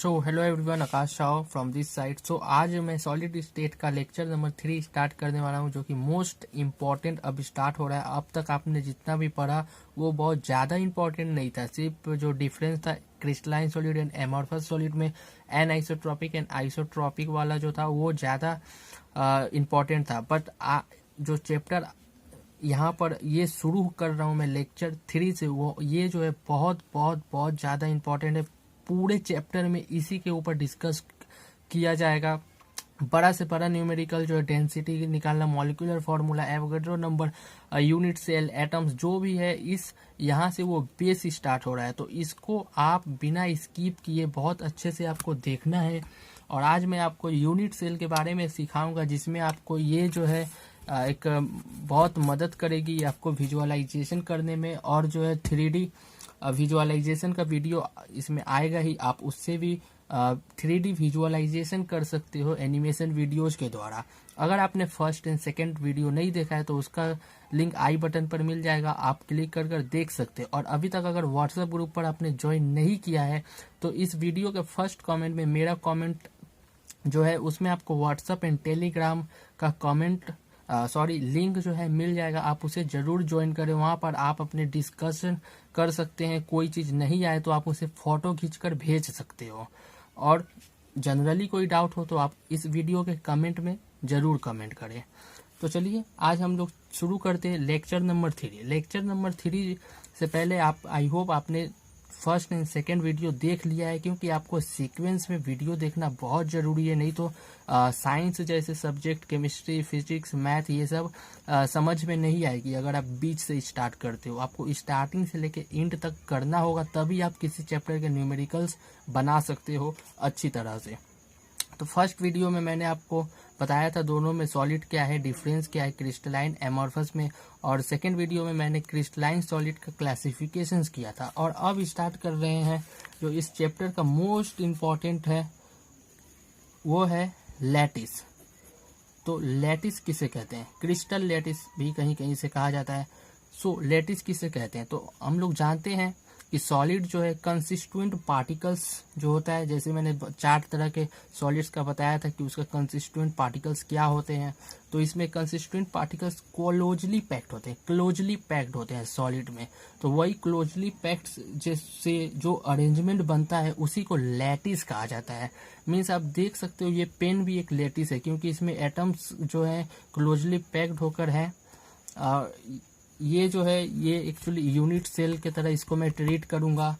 So hello everyone, Akash Shah from this side. So आज मैं solid state का लेक्चर नंबर 3 स्टार्ट करने वाला हूं, जो कि मोस्ट इम्पॉर्टेंट अब स्टार्ट हो रहा है। अब तक आपने जितना भी पढ़ा वो बहुत ज़्यादा इम्पॉर्टेंट नहीं था, सिर्फ जो डिफरेंस था crystalline solid and amorphous solid में एन आइसोट्रॉपिक एंड आइसोट्रॉपिक वाला जो था वो ज़्यादा इम्पॉर्टेंट था। बट जो चैप्टर यहाँ पर ये शुरू कर रहा हूँ मैं लेक्चर 3 से, वो ये जो है बहुत बहुत बहुत ज़्यादा इम्पॉर्टेंट है। पूरे चैप्टर में इसी के ऊपर डिस्कस किया जाएगा। बड़ा से बड़ा न्यूमेरिकल जो है डेंसिटी निकालना, molecular formula, Avogadro number, unit cell, atoms जो भी है, इस यहाँ से वो बेस स्टार्ट हो रहा है। तो इसको आप बिना स्किप किए बहुत अच्छे से आपको देखना है। और आज मैं आपको यूनिट सेल के बारे में सिखाऊंगा, जिसमें आपको ये जो है एक बहुत मदद करेगी आपको विजुअलाइजेशन करने में। और जो है 3D विजुअलाइजेशन का वीडियो इसमें आएगा ही, आप उससे भी 3D विजुअलाइजेशन कर सकते हो एनिमेशन वीडियोज के द्वारा। अगर आपने फर्स्ट एंड सेकंड वीडियो नहीं देखा है तो उसका लिंक आई बटन पर मिल जाएगा, आप क्लिक कर देख सकते हैं। और अभी तक अगर व्हाट्सएप ग्रुप पर आपने ज्वाइन नहीं किया है तो इस वीडियो के फर्स्ट कमेंट में मेरा कमेंट जो है उसमें आपको व्हाट्सएप एंड टेलीग्राम का लिंक जो है मिल जाएगा। आप उसे जरूर ज्वाइन करें, वहाँ पर आप अपने डिस्कशन कर सकते हैं। कोई चीज़ नहीं आए तो आप उसे फोटो खींचकर भेज सकते हो। और जनरली कोई डाउट हो तो आप इस वीडियो के कमेंट में जरूर कमेंट करें। तो चलिए आज हम लोग शुरू करते हैं लेक्चर नंबर 3। लेक्चर नंबर 3 से पहले आई होप आपने फर्स्ट एंड सेकेंड वीडियो देख लिया है, क्योंकि आपको सीक्वेंस में वीडियो देखना बहुत ज़रूरी है। नहीं तो साइंस जैसे सब्जेक्ट, केमिस्ट्री, फिजिक्स, मैथ, ये सब समझ में नहीं आएगी अगर आप बीच से स्टार्ट करते हो। आपको स्टार्टिंग से लेके एंड तक करना होगा, तभी आप किसी चैप्टर के न्यूमेरिकल्स बना सकते हो अच्छी तरह से। तो फर्स्ट वीडियो में मैंने आपको बताया था दोनों में सॉलिड क्या है, डिफरेंस क्या है क्रिस्टलाइन एमॉर्फस में। और सेकेंड वीडियो में मैंने क्रिस्टलाइन सॉलिड का क्लासिफिकेशंस किया था। और अब स्टार्ट कर रहे हैं जो इस चैप्टर का मोस्ट इम्पॉर्टेंट है, वो है लैटिस। तो लैटिस किसे कहते हैं? क्रिस्टल लैटिस भी कहीं कहीं से कहा जाता है। सो लैटिस किसे कहते हैं? तो हम लोग जानते हैं कि सॉलिड जो है कंसिस्टेंट पार्टिकल्स जो होता है, जैसे मैंने 4 तरह के सॉलिड्स का बताया था कि उसका कंसिस्टेंट पार्टिकल्स क्या होते हैं। तो इसमें कंसिस्टेंट पार्टिकल्स क्लोजली पैक्ड होते हैं सॉलिड में। तो वही क्लोजली पैक्ड जैसे जो अरेंजमेंट बनता है उसी को लैटिस कहा जाता है। मीन्स आप देख सकते हो ये पेन भी एक लैटिस है, क्योंकि इसमें एटम्स जो है क्लोजली पैक्ड होकर है। ये जो है ये एक्चुअली यूनिट सेल की तरह इसको मैं ट्रीट करूंगा।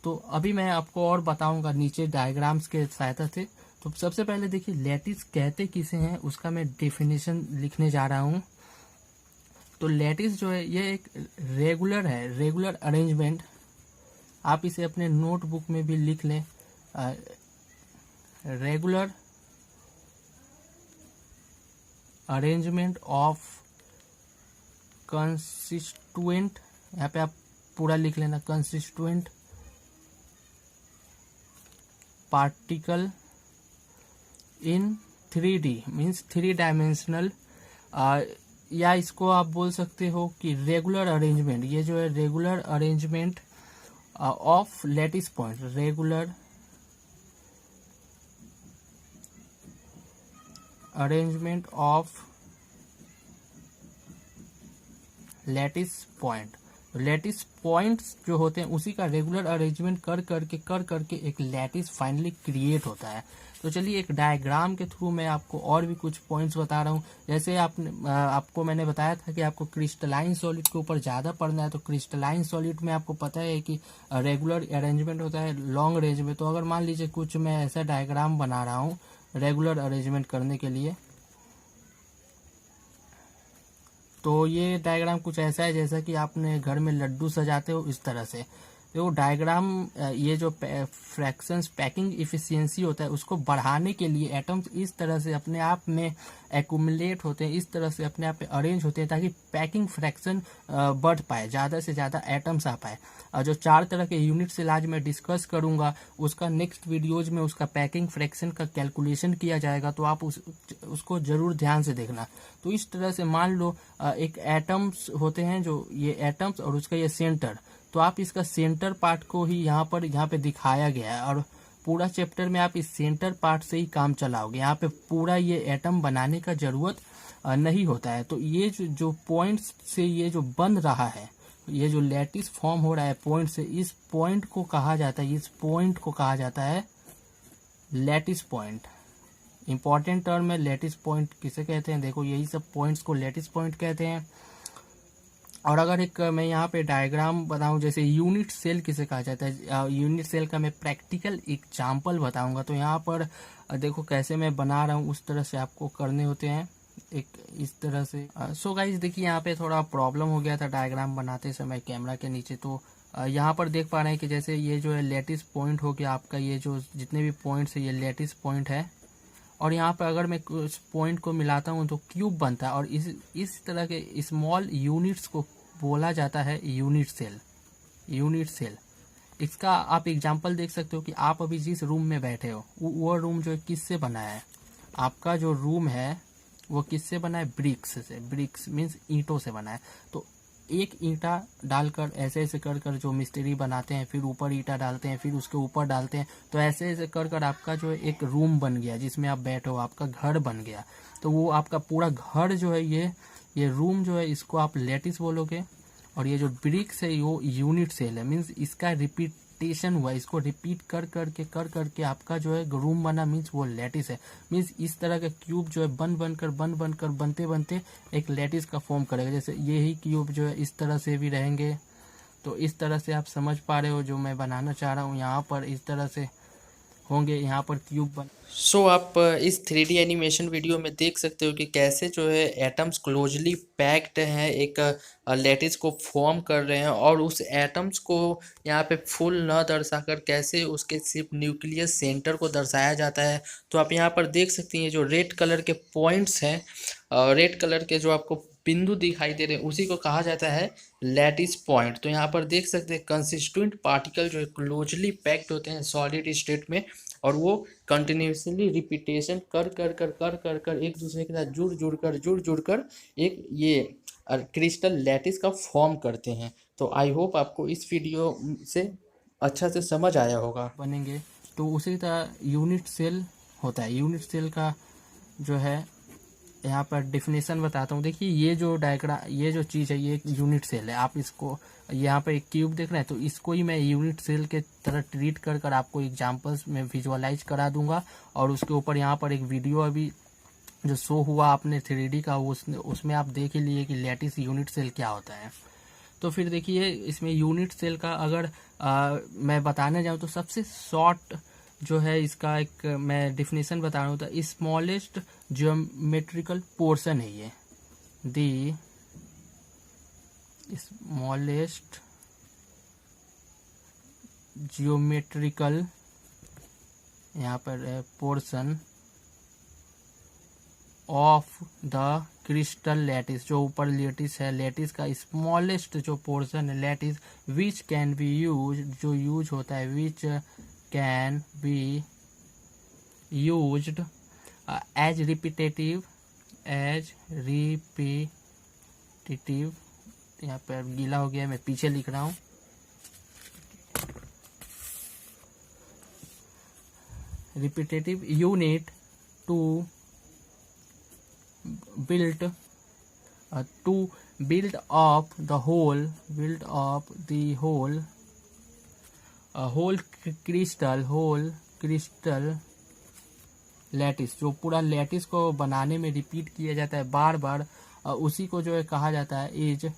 तो अभी मैं आपको और बताऊंगा नीचे डायग्राम्स के सहायता से। तो सबसे पहले देखिए लैटिस कहते किसे हैं, उसका मैं डेफिनेशन लिखने जा रहा हूं। तो लैटिस जो है ये एक रेगुलर है, रेगुलर अरेंजमेंट। आप इसे अपने नोटबुक में भी लिख लें, रेगुलर अरेंजमेंट ऑफ कंसिस्टेंट, यहाँ पे आप पूरा लिख लेना, consistent particle in 3D means 3 dimensional, या इसको आप बोल सकते हो कि रेगुलर अरेंजमेंट। ये जो है regular arrangement of lattice point, regular arrangement of lattice point. Lattice points जो होते हैं उसी का रेगुलर अरेंजमेंट कर करके एक लैटिस फाइनली क्रिएट होता है। तो चलिए एक डायग्राम के थ्रू मैं आपको और भी कुछ पॉइंट्स बता रहा हूँ। जैसे आपको मैंने बताया था कि आपको क्रिस्टलाइन सॉलिड के ऊपर ज़्यादा पढ़ना है। तो क्रिस्टलाइन सॉलिड में आपको पता है कि रेगुलर अरेंजमेंट होता है लॉन्ग रेंज में। तो अगर मान लीजिए कुछ मैं ऐसा डायग्राम बना रहा हूँ रेगुलर अरेंजमेंट करने के लिए, तो ये डायग्राम कुछ ऐसा है जैसा कि आपने घर में लड्डू सजाते हो इस तरह से। तो डायग्राम ये जो फ्रैक्शंस पैकिंग इफिशियंसी होता है उसको बढ़ाने के लिए एटम्स इस तरह से अपने आप में एक्यूमुलेट होते हैं, इस तरह से अपने आप में अरेंज होते हैं ताकि पैकिंग फ्रैक्शन बढ़ पाए, ज़्यादा से ज़्यादा एटम्स आ पाए। और जो 4 तरह के यूनिट से आज मैं डिस्कस करूंगा उसका नेक्स्ट वीडियोज में उसका पैकिंग फ्रैक्शन का कैलकुलेशन किया जाएगा, तो आप उसको जरूर ध्यान से देखना। तो इस तरह से मान लो एक एटम्स होते हैं, जो ये एटम्स और उसका ये सेंटर, तो आप इसका सेंटर पार्ट को ही यहाँ पे दिखाया गया है। और पूरा चैप्टर में आप इस सेंटर पार्ट से ही काम चलाओगे। यहाँ पे पूरा ये एटम बनाने का जरूरत नहीं होता है। तो ये जो पॉइंट्स से ये जो बन रहा है, ये जो लैटिस फॉर्म हो रहा है पॉइंट से, इस पॉइंट को कहा जाता है, इस पॉइंट को कहा जाता है लैटिस पॉइंट। इंपॉर्टेंट टर्म है लैटिस पॉइंट किसे कहते हैं, देखो यही सब पॉइंट्स को लैटिस पॉइंट कहते हैं। और अगर एक मैं यहाँ पे डायग्राम बताऊं, जैसे यूनिट सेल किसे कहा जाता है, यूनिट सेल का मैं प्रैक्टिकल एग्जांपल बताऊंगा। तो यहाँ पर देखो कैसे मैं बना रहा हूँ, उस तरह से आपको करने होते हैं, एक इस तरह से। सो गाइस देखिए यहाँ पे थोड़ा प्रॉब्लम हो गया था डायग्राम बनाते समय कैमरा के नीचे। तो यहाँ पर देख पा रहे हैं कि जैसे ये जो है लैटिस पॉइंट हो गया आपका, ये जो जितने भी पॉइंट्स है ये लैटिस पॉइंट है। और यहाँ पर अगर मैं उस पॉइंट को मिलाता हूँ तो क्यूब बनता है। और इस तरह के स्मॉल यूनिट्स को बोला जाता है यूनिट सेल। यूनिट सेल इसका आप एग्जांपल देख सकते हो कि आप अभी जिस रूम में बैठे हो वो रूम जो है किससे बना है, आपका जो रूम है वो किससे बना है, ब्रिक्स से। ब्रिक्स मीन्स ईंटों से बना है। तो एक ईंटा डालकर ऐसे ऐसे कर कर जो मिस्त्री बनाते हैं, फिर ऊपर ईंटा डालते हैं, फिर उसके ऊपर डालते हैं, तो ऐसे ऐसे कर कर आपका जो एक रूम बन गया जिसमें आप बैठो, आपका घर बन गया। तो वो आपका पूरा घर जो है ये रूम जो है इसको आप लैटिस बोलोगे। और ये जो ब्रिक्स है वो यूनिट सेल है, मीन्स इसका रिपीटेशन हुआ, इसको रिपीट कर करके आपका जो है रूम बना, मीन्स वो लैटिस है। मीन्स इस तरह का क्यूब जो है बन बनकर बनते एक लैटिस का फॉर्म करेगा। जैसे ये ही क्यूब जो है इस तरह से भी रहेंगे। तो इस तरह से आप समझ पा रहे हो जो मैं बनाना चाह रहा हूँ, यहाँ पर इस तरह से होंगे, यहाँ पर क्यूब बन। सो आप इस 3D एनिमेशन वीडियो में देख सकते हो कि कैसे जो है एटम्स क्लोजली पैक्ड हैं, एक लैटिस को फॉर्म कर रहे हैं। और उस एटम्स को यहाँ पे फुल न दर्शाकर कैसे उसके सिर्फ न्यूक्लियस सेंटर को दर्शाया जाता है। तो आप यहाँ पर देख सकते हैं जो रेड कलर के पॉइंट्स हैं, रेड कलर के जो आपको बिंदु दिखाई दे रहे हैं उसी को कहा जाता है लैटिस पॉइंट। तो यहाँ पर देख सकते हैं कंसिस्टेंट पार्टिकल जो है क्लोजली पैक्ड होते हैं सॉलिड स्टेट में, और वो कंटिन्यूसली रिपीटेशन कर एक दूसरे के साथ जुड़ कर एक ये क्रिस्टल लैटिस का फॉर्म करते हैं। तो आई होप आपको इस वीडियो से अच्छा से समझ आया होगा। बनेंगे तो उसी तरह यूनिट सेल होता है। यूनिट सेल का जो है यहाँ पर डिफिनेशन बताता हूँ। देखिए ये जो डायग्राम, ये जो चीज़ है ये एक यूनिट सेल है। आप इसको यहाँ पर एक क्यूब देख रहे हैं, तो इसको ही मैं यूनिट सेल के तरह ट्रीट कर आपको एग्जांपल्स में विजुअलाइज करा दूंगा। और उसके ऊपर यहाँ पर एक वीडियो अभी जो शो हुआ आपने 3D का, उसमें आप देख ही लिए कि लैटिस यूनिट सेल क्या होता है। तो फिर देखिए इसमें यूनिट सेल का अगर मैं बताने जाऊँ तो सबसे शॉर्ट जो है इसका एक मैं डिफिनेशन बता रहा हूँ, तो स्मॉलेस्ट ज्योमेट्रिकल पोर्शन है ये, दी स्मॉलेस्ट जियोमेट्रिकल, यहाँ पर portion of the crystal lattice, जो ऊपर लैटिस है, लैटिस का स्मॉलेस्ट जो पोर्शन है lattice, which can be use, जो यूज होता है, which can be used as repetitive, यहाँ पर गीला हो गया मैं पीछे लिख रहा हूँ, repetitive unit to build up the whole crystal lattice, जो पूरा लैटिस को बनाने में रिपीट किया जाता है बार बार, उसी को जो है कहा जाता है इज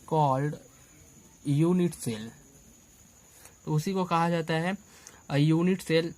कॉल्ड यूनिट सेल। तो उसी को कहा जाता है यूनिट सेल।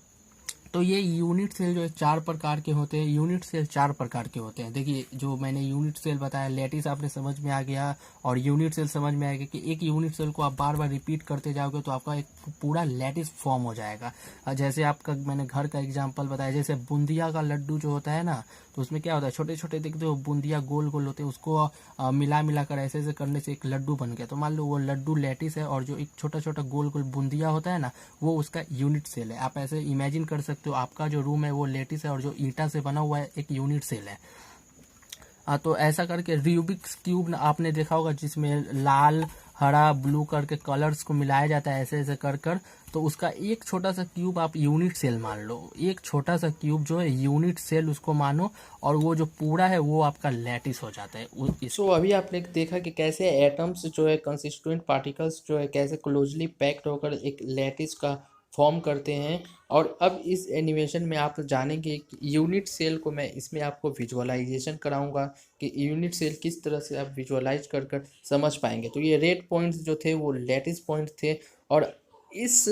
तो ये यूनिट सेल जो है 4 प्रकार के होते हैं। यूनिट सेल 4 प्रकार के होते हैं। देखिए जो मैंने यूनिट सेल बताया, लैटिस आपने समझ में आ गया और यूनिट सेल समझ में आएगा कि एक यूनिट सेल को आप बार बार रिपीट करते जाओगे तो आपका एक पूरा लैटिस फॉर्म हो जाएगा। जैसे आपका मैंने घर का एग्जांपल बताया, जैसे बूंदिया का लड्डू जो होता है ना, तो उसमें क्या होता है, छोटे छोटे देखते हो बूंदिया गोल गोल होते हैं, उसको मिला कर ऐसे ऐसे करने से एक लड्डू बन गया। तो मान लो वो लड्डू लैटिस है और जो एक छोटा छोटा गोल गोल बूंदिया होता है ना, वो उसका यूनिट सेल है। आप ऐसे इमेजिन कर सकते हो आपका जो रूम है वो लैटिस है और जो ईंटा से बना हुआ है एक यूनिट सेल है। तो ऐसा करके रूबिक्स क्यूब आपने देखा होगा जिसमें लाल हरा ब्लू करके कलर्स को मिलाया जाता है ऐसे ऐसे कर कर, तो उसका एक छोटा सा क्यूब आप यूनिट सेल मान लो, एक छोटा सा क्यूब जो है यूनिट सेल उसको मानो, और वो जो पूरा है वो आपका लैटिस हो जाता है। सो अभी आपने देखा कि कैसे एटम्स जो है कंस्टिट्यूएंट पार्टिकल्स जो है कैसे क्लोजली पैक्ड होकर एक लैटिस का फॉर्म करते हैं। और अब इस एनिमेशन में आप जानेंगे कि यूनिट सेल को मैं इसमें आपको विजुअलाइजेशन कराऊंगा कि यूनिट सेल किस तरह से आप विजुअलाइज कर कर समझ पाएंगे। तो ये रेड पॉइंट्स जो थे वो लैटिस पॉइंट थे, और इस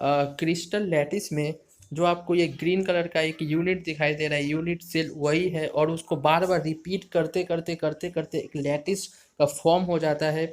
क्रिस्टल लैटिस में जो आपको ये ग्रीन कलर का एक यूनिट दिखाई दे रहा है, यूनिट सेल वही है, और उसको बार बार रिपीट करते करते करते करते एक लैटिस का फॉर्म हो जाता है।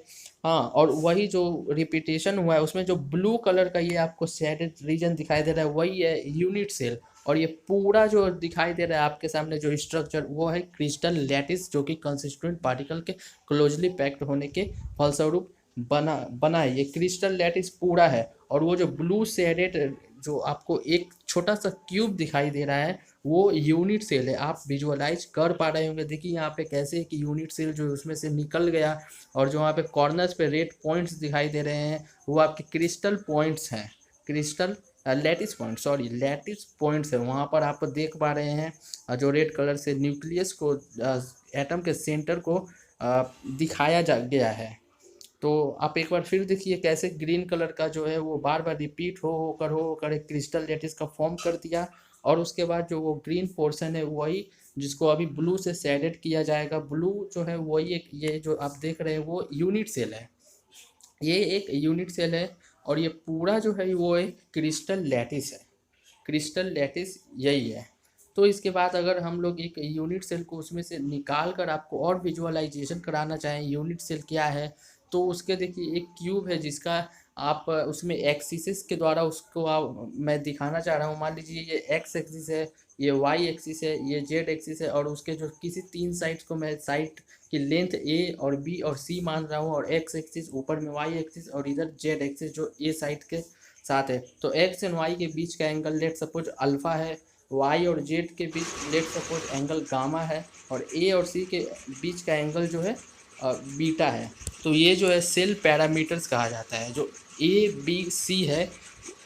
हाँ, और वही जो रिपीटेशन हुआ है उसमें जो ब्लू कलर का ये आपको शेडेड रीजन दिखाई दे रहा है वही है यूनिट सेल, और ये पूरा जो दिखाई दे रहा है आपके सामने जो स्ट्रक्चर वो है क्रिस्टल लैटिस, जो कि कंस्टिट्यूएंट पार्टिकल के क्लोजली पैक्ड होने के फलस्वरूप बना है। ये क्रिस्टल लैटिस पूरा है, और वो जो ब्लू शेडेड जो आपको एक छोटा सा क्यूब दिखाई दे रहा है वो यूनिट सेल है। आप विजुअलाइज कर पा रहे होंगे, देखिए यहाँ पे कैसे कि यूनिट सेल जो उसमें से निकल गया, और जो वहाँ पे कॉर्नर्स पे रेड पॉइंट्स दिखाई दे रहे हैं वो आपके क्रिस्टल पॉइंट्स हैं, crystal lattice point, sorry lattice points है। वहाँ पर आप देख पा रहे हैं जो रेड कलर से न्यूक्लियस को एटम के सेंटर को दिखाया गया है। तो आप एक बार फिर देखिए कैसे ग्रीन कलर का जो है वो बार बार रिपीट हो होकर एक क्रिस्टल लैटिस का फॉर्म कर दिया, और उसके बाद जो वो ग्रीन पोर्शन है वही जिसको अभी ब्लू से शेडेड किया जाएगा, ब्लू जो है वही एक ये जो आप देख रहे हैं वो यूनिट सेल है, ये एक यूनिट सेल है, और ये पूरा जो है वो एक क्रिस्टल लैटिस है, क्रिस्टल लैटिस यही है। तो इसके बाद अगर हम लोग एक यूनिट सेल को उसमें से निकाल कर आपको और विजुअलाइजेशन कराना चाहें यूनिट सेल क्या है, तो उसके देखिए एक क्यूब है जिसका आप उसमें एक्सिस के द्वारा उसको मैं दिखाना चाह रहा हूँ। मान लीजिए ये एक्स एक्सिस है, ये वाई एक्सिस है, ये जेड एक्सिस है, और उसके जो किसी 3 साइड्स को मैं साइड की लेंथ ए और बी और सी मान रहा हूँ, और एक्स एक्सिस ऊपर में वाई एक्सिस और इधर जेड एक्सिस जो ए साइड के साथ है। तो एक्स एंड वाई के बीच का एंगल लेट सपोज अल्फा है, वाई और जेड के बीच लेट सपोज एंगल गामा है, और ए और सी के बीच का एंगल जो है बीटा है। तो ये जो है सेल पैरामीटर्स कहा जाता है, जो ए बी सी है,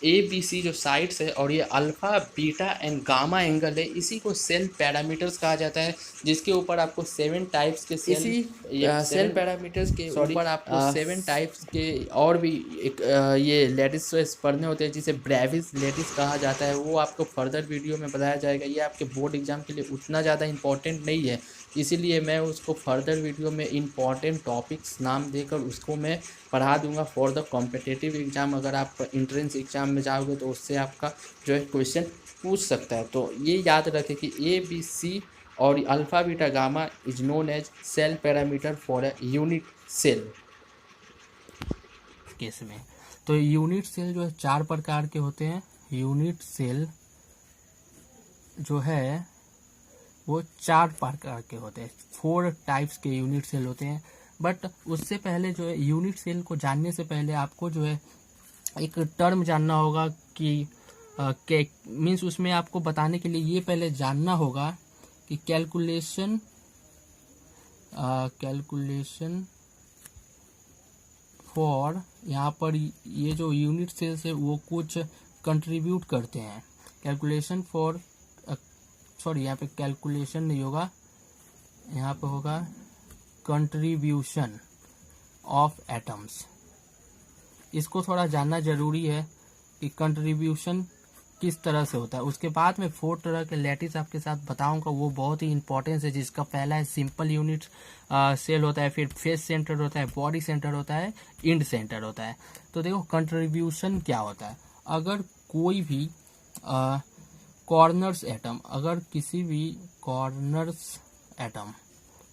ए बी सी जो साइड्स है, और ये alpha beta and gamma angle है, इसी को सेल पैरामीटर्स कहा जाता है, जिसके ऊपर आपको 7 टाइप्स के सेल पैरामीटर्स के ऊपर आपको 7 टाइप्स के और भी एक ये लैटिस पढ़ने होते हैं जिसे ब्रेविस लैटिस कहा जाता है। वो आपको फर्दर वीडियो में बताया जाएगा, ये आपके बोर्ड एग्जाम के लिए उतना ज़्यादा इंपॉर्टेंट नहीं है, इसीलिए मैं उसको फर्दर वीडियो में इम्पॉर्टेंट टॉपिक्स नाम देकर उसको मैं पढ़ा दूंगा फॉर द कॉम्पिटिटिव एग्ज़ाम। अगर आप एंट्रेंस एग्ज़ाम में जाओगे तो उससे आपका जो है क्वेश्चन पूछ सकता है। तो ये याद रखें कि ए बी सी और alpha beta gamma is known as cell parameter for a unit cell case में। तो यूनिट सेल जो है 4 प्रकार के होते हैं। यूनिट सेल जो है वो 4 प्रकार के होते हैं, 4 टाइप्स के यूनिट सेल होते हैं। बट उससे पहले जो है यूनिट सेल को जानने से पहले आपको जो है एक टर्म जानना होगा कि मीन्स उसमें आपको बताने के लिए ये पहले जानना होगा कि कैलकुलेशन फॉर, यहाँ पर ये जो यूनिट सेल्स है वो कुछ कंट्रीब्यूट करते हैं। कैलकुलेशन फॉर सॉरी यहाँ पे कैलकुलेशन नहीं होगा, यहाँ पे होगा कंट्रीब्यूशन ऑफ एटम्स। इसको थोड़ा जानना जरूरी है कि कंट्रीब्यूशन किस तरह से होता है। उसके बाद में 4 तरह के लैटिस आपके साथ बताऊंगा, वो बहुत ही इंपॉर्टेंट है, जिसका पहला है सिंपल यूनिट सेल होता है, फिर फेस सेंटर होता है, बॉडी सेंटर होता है, इंड सेंटर होता है। तो देखो कंट्रीब्यूशन क्या होता है। अगर कोई भी कॉर्नर्स एटम, अगर किसी भी कॉर्नर्स एटम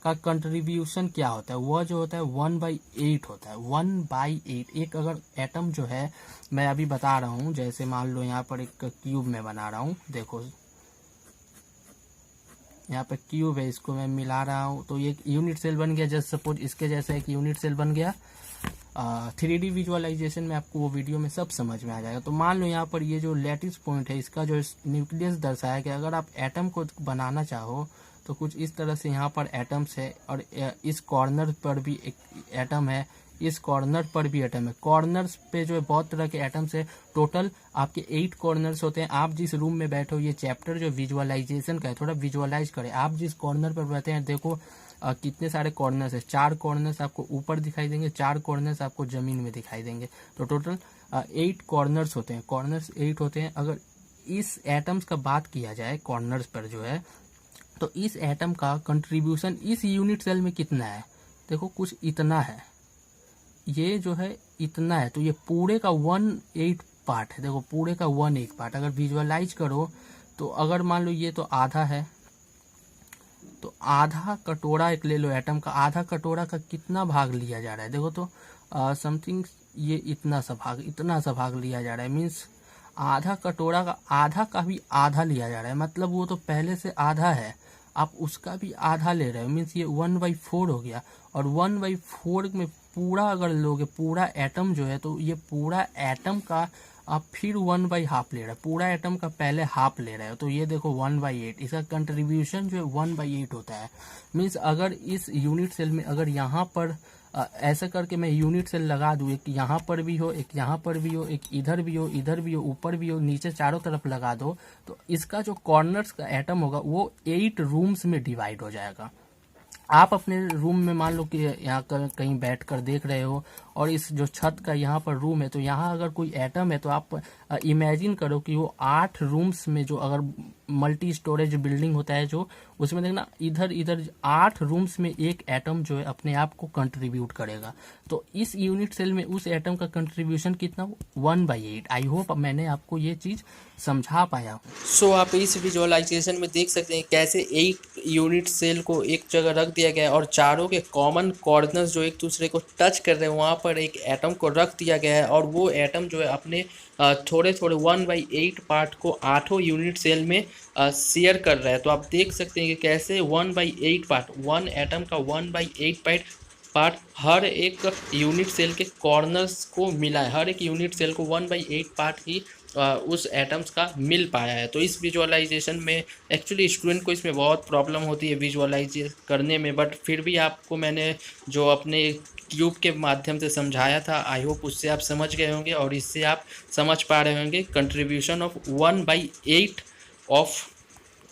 का कंट्रीब्यूशन क्या होता है, वह जो होता है 1/8 होता है। 1/8 एक अगर एटम जो है, मैं अभी बता रहा हूँ, जैसे मान लो यहाँ पर एक क्यूब में बना रहा हूँ, देखो यहाँ पे क्यूब है, इसको मैं मिला रहा हूँ तो ये यूनिट सेल बन गया। जस्ट सपोज इसके जैसा एक यूनिट सेल बन गया। 3D विजुअलाइजेशन में आपको वो वीडियो में सब समझ में आ जाएगा। तो मान लो यहाँ पर ये जो लैटिस पॉइंट है, इसका जो न्यूक्लियस दर्शाया कि अगर आप एटम को बनाना चाहो तो कुछ इस तरह से यहाँ पर एटम्स है, और इस कॉर्नर पर भी एक एटम है, इस कॉर्नर पर भी एटम है। कॉर्नर्स पे जो है बहुत तरह के एटम्स है। टोटल आपके 8 कॉर्नर्स होते हैं। आप जिस रूम में बैठे हो, ये चैप्टर जो विजुअलाइजेशन का है, थोड़ा विजुअलाइज करें। आप जिस कॉर्नर पर बैठे हैं देखो कितने सारे कॉर्नर्स है। 4 कॉर्नर्स आपको ऊपर दिखाई देंगे, 4 कॉर्नर्स आपको जमीन में दिखाई देंगे। तो टोटल 8 कॉर्नर्स होते हैं। कॉर्नर्स 8 होते हैं। अगर इस एटम्स का बात किया जाए कॉर्नर्स पर जो है, तो इस एटम का कंट्रीब्यूशन इस यूनिट सेल में कितना है, देखो कुछ इतना है। ये जो है इतना है, तो ये पूरे का 1/8 पार्ट है। देखो पूरे का 1/8 पार्ट अगर विजुअलाइज करो तो अगर मान लो ये तो आधा है, तो आधा कटोरा एक ले लो एटम का, आधा कटोरा का कितना भाग लिया जा रहा है, देखो तो समथिंग ये इतना सा भाग लिया जा रहा है। मीन्स आधा कटोरा का आधा का भी आधा लिया जा रहा है, मतलब वो तो पहले से आधा है, आप उसका भी आधा ले रहे हो। मीन्स ये 1/4 हो गया। और 1/4 में पूरा अगर लोगे पूरा एटम जो है, तो ये पूरा एटम का आप फिर 1/2 ले रहे हो। पूरा एटम का पहले हाफ ले रहे हो, तो ये देखो 1/8। इसका कंट्रीब्यूशन जो है 1/8 होता है। मीन्स अगर इस यूनिट सेल में अगर यहाँ पर ऐसा करके मैं यूनिट सेल लगा दूँ, एक यहाँ पर भी हो, एक यहाँ पर भी हो, एक इधर भी हो, इधर भी हो, ऊपर भी हो, नीचे चारों तरफ लगा दो, तो इसका जो कॉर्नर्स का एटम होगा वो 8 रूम्स में डिवाइड हो जाएगा। आप अपने रूम में मान लो कि यहाँ कहीं बैठ कर देख रहे हो और इस जो छत का यहाँ पर रूम है, तो यहाँ अगर कोई एटम है तो आप इमेजिन करो कि वो 8 रूम्स में, जो अगर मल्टी स्टोरेज बिल्डिंग होता है जो, उसमें देखना इधर इधर 8 रूम्स में एक एटम जो है अपने आप को कंट्रीब्यूट करेगा। तो इस यूनिट सेल में उस एटम का कंट्रीब्यूशन कितना, 1/8। आई होप मैंने आपको ये चीज़ समझा पाया। सो आप इस विजुअलाइजेशन में देख सकते हैं कैसे एक यूनिट सेल को एक जगह रख दिया गया है और चारों के कॉमन कॉर्नर्स जो एक दूसरे को टच कर रहे हैं वहाँ पर एक एटम को रख दिया गया है, और वो एटम जो है अपने थोड़े थोड़े 1/8 पार्ट को 8 यूनिट सेल में शेयर कर रहा है। तो आप देख सकते हैं कि कैसे 1/8 पार्ट, वन एटम का 1/8 पार्ट हर एक यूनिट सेल के कॉर्नर्स को मिला है। हर एक यूनिट सेल को 1/8 पार्ट ही उस एटम्स का मिल पाया है। तो इस विजुअलाइजेशन में एक्चुअली स्टूडेंट को इसमें बहुत प्रॉब्लम होती है विजुअलाइज करने में, बट फिर भी आपको मैंने जो अपने क्यूब के माध्यम से समझाया था, आई होप उससे आप समझ गए होंगे और इससे आप समझ पा रहे होंगे contribution of 1/8 of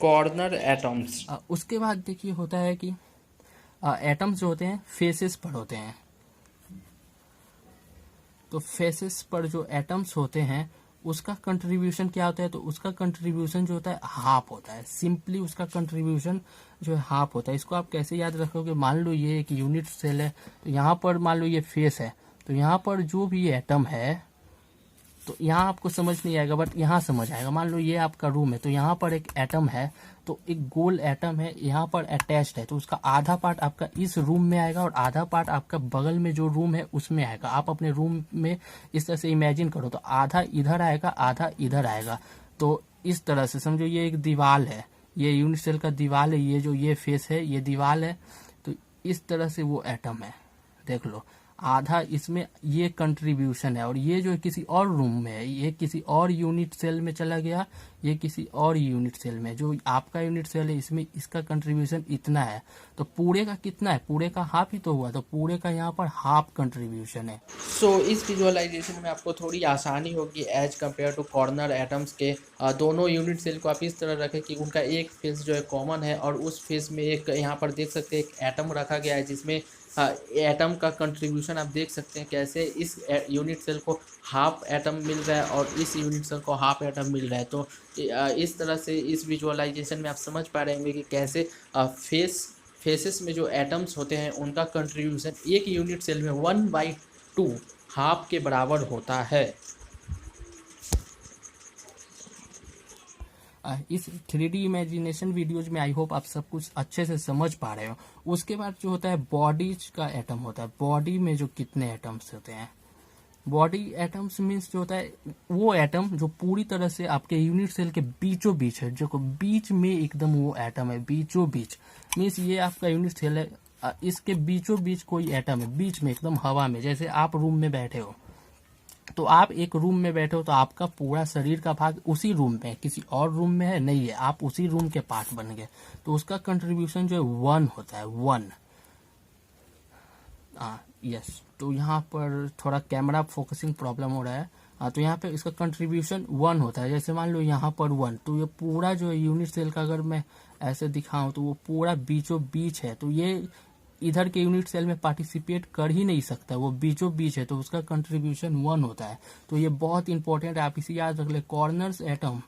corner atoms. उसके बाद देखिए होता है कि एटम्स जो होते हैं फेसेस पर होते हैं। तो फेसेस पर जो एटम्स होते हैं उसका कंट्रीब्यूशन क्या होता है, तो उसका कंट्रीब्यूशन जो होता है हाफ होता है। सिंपली उसका कंट्रीब्यूशन जो है हाफ होता है। इसको आप कैसे याद रखोगे, मान लो ये एक यूनिट सेल है, तो यहाँ पर मान लो ये फेस है, तो यहाँ पर जो भी एटम है, तो यहाँ आपको समझ नहीं आएगा बट यहाँ समझ आएगा। मान लो ये आपका रूम है, तो यहाँ पर एक एटम है, तो एक गोल एटम है यहाँ पर अटैच्ड है, तो उसका आधा पार्ट आपका इस रूम में आएगा और आधा पार्ट आपका बगल में जो रूम है उसमें आएगा। आप अपने रूम में इस तरह से इमेजिन करो, तो आधा इधर आएगा, आधा इधर आएगा। तो इस तरह से समझो ये एक दीवार है, ये यूनिट सेल का दीवार है, ये जो ये फेस है ये दीवार है। तो इस तरह से वो एटम है, देख लो आधा इसमें ये कंट्रीब्यूशन है, और ये जो किसी और रूम में है, ये किसी और यूनिट सेल में चला गया, ये किसी और यूनिट सेल में, जो आपका यूनिट सेल है इसमें इसका कंट्रीब्यूशन इतना है। तो पूरे का कितना है, पूरे का हाफ ही तो हुआ, तो पूरे का यहाँ पर हाफ कंट्रीब्यूशन है। सो इस विजुअलाइजेशन में आपको थोड़ी आसानी होगी as compare to corner atoms के। दोनों यूनिट सेल को आप इस तरह रखें कि उनका एक फेस जो है कॉमन है, और उस फेस में एक यहाँ पर देख सकते हैं एक एटम रखा गया है, जिसमें एटम का कंट्रीब्यूशन आप देख सकते हैं कैसे इस यूनिट सेल को हाफ एटम मिल रहा है और इस यूनिट सेल को हाफ एटम मिल रहा है। तो इस तरह से इस विजुअलाइजेशन में आप समझ पा रहे होंगे कि कैसे फेसेस में जो एटम्स होते हैं उनका कंट्रीब्यूशन एक यूनिट सेल में 1/2 हाफ के बराबर होता है। इस 3D इमेजिनेशन वीडियोज में आई होप आप सब कुछ अच्छे से समझ पा रहे हो। उसके बाद जो होता है बॉडीज का एटम होता है। बॉडी में जो कितने एटम्स होते हैं, बॉडी एटम्स मीन्स जो होता है वो एटम जो पूरी तरह से आपके यूनिट सेल के बीचों बीच है, जो बीच में एकदम वो एटम है, बीचों बीच। मीन्स ये आपका यूनिट सेल है, इसके बीचों बीच कोई एटम है, बीच में एकदम हवा में। जैसे आप रूम में बैठे हो, तो आप एक रूम में बैठे हो, तो आपका पूरा शरीर का भाग उसी रूम में है, किसी और रूम में है नहीं है, आप उसी रूम के पार्ट बन गए। तो उसका कंट्रीब्यूशन जो है 1 होता है, 1। हाँ यस, तो यहाँ पर थोड़ा कैमरा फोकसिंग प्रॉब्लम हो रहा है। हाँ, तो यहाँ पे इसका कंट्रीब्यूशन 1 होता है। जैसे मान लो यहाँ पर 1, तो ये पूरा जो यूनिट सेल का अगर मैं ऐसे दिखाऊं तो वो पूरा बीचों बीच है, तो ये इधर के यूनिट सेल में पार्टिसिपेट कर ही नहीं सकता, वो बीचों बीच है, तो उसका कंट्रीब्यूशन 1 होता है। तो ये बहुत इंपॉर्टेंट है, आप इसे याद रख ले, कॉर्नर्स एटम,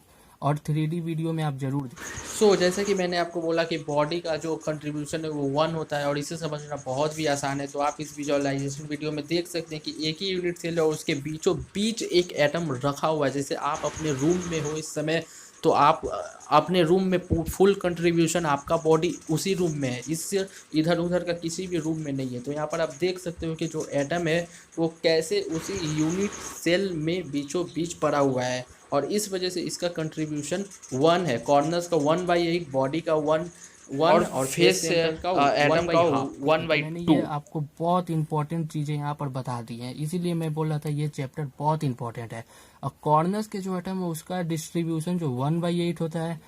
और 3D वीडियो में आप जरूर सो जैसे कि मैंने आपको बोला कि बॉडी का जो कंट्रीब्यूशन है वो 1 होता है और इसे समझना बहुत भी आसान है। तो आप इस विजुअलाइजेशन वीडियो में देख सकते हैं कि एक ही यूनिट सेल है और उसके बीचों बीच एक एटम रखा हुआ है। जैसे आप अपने रूम में हो इस समय, तो आप अपने रूम में फुल कंट्रीब्यूशन आपका बॉडी उसी रूम में है, इससे इधर उधर का किसी भी रूम में नहीं है। तो यहाँ पर आप देख सकते हो कि जो एटम है वो कैसे उसी यूनिट सेल में बीचों बीच पड़ा हुआ है और इस वजह से इसका कंट्रीब्यूशन 1 है। कॉर्नर्स का 1/8, बॉडी का 1 और फेस सेंटर का एटम का 1/2। ये आपको बहुत इंपॉर्टेंट चीजें यहाँ पर बता दी हैं, इसीलिए मैं बोल रहा था ये चैप्टर बहुत इंपॉर्टेंट है। और कॉर्नर्स के जो एटम है उसका डिस्ट्रीब्यूशन जो 1/8 होता है,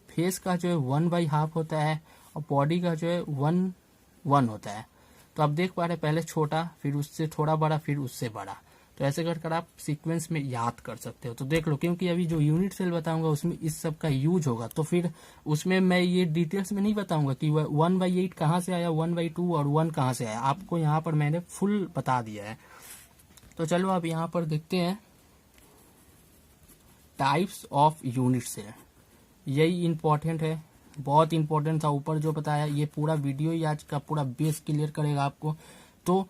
फेस का जो है 1/2 होता है, और बॉडी का जो है 1 होता है। तो आप देख पा रहे हैं, पहले छोटा, फिर उससे थोड़ा बड़ा, फिर उससे बड़ा। तो ऐसे कर आप सीक्वेंस में याद कर सकते हो। तो देख लो, क्योंकि अभी जो यूनिट सेल बताऊंगा उसमें इस सब का यूज होगा, तो फिर उसमें मैं ये डिटेल्स में नहीं बताऊंगा कि 1/8 कहाँ से आया, 1/2 और 1 कहाँ से आया। आपको यहाँ पर मैंने फुल बता दिया है। तो चलो अब यहाँ पर देखते हैं टाइप्स ऑफ यूनिट सेल। यही इंपॉर्टेंट है, बहुत इंपॉर्टेंट था। ऊपर जो बताया ये पूरा वीडियो ही आज का पूरा बेस क्लियर करेगा आपको। तो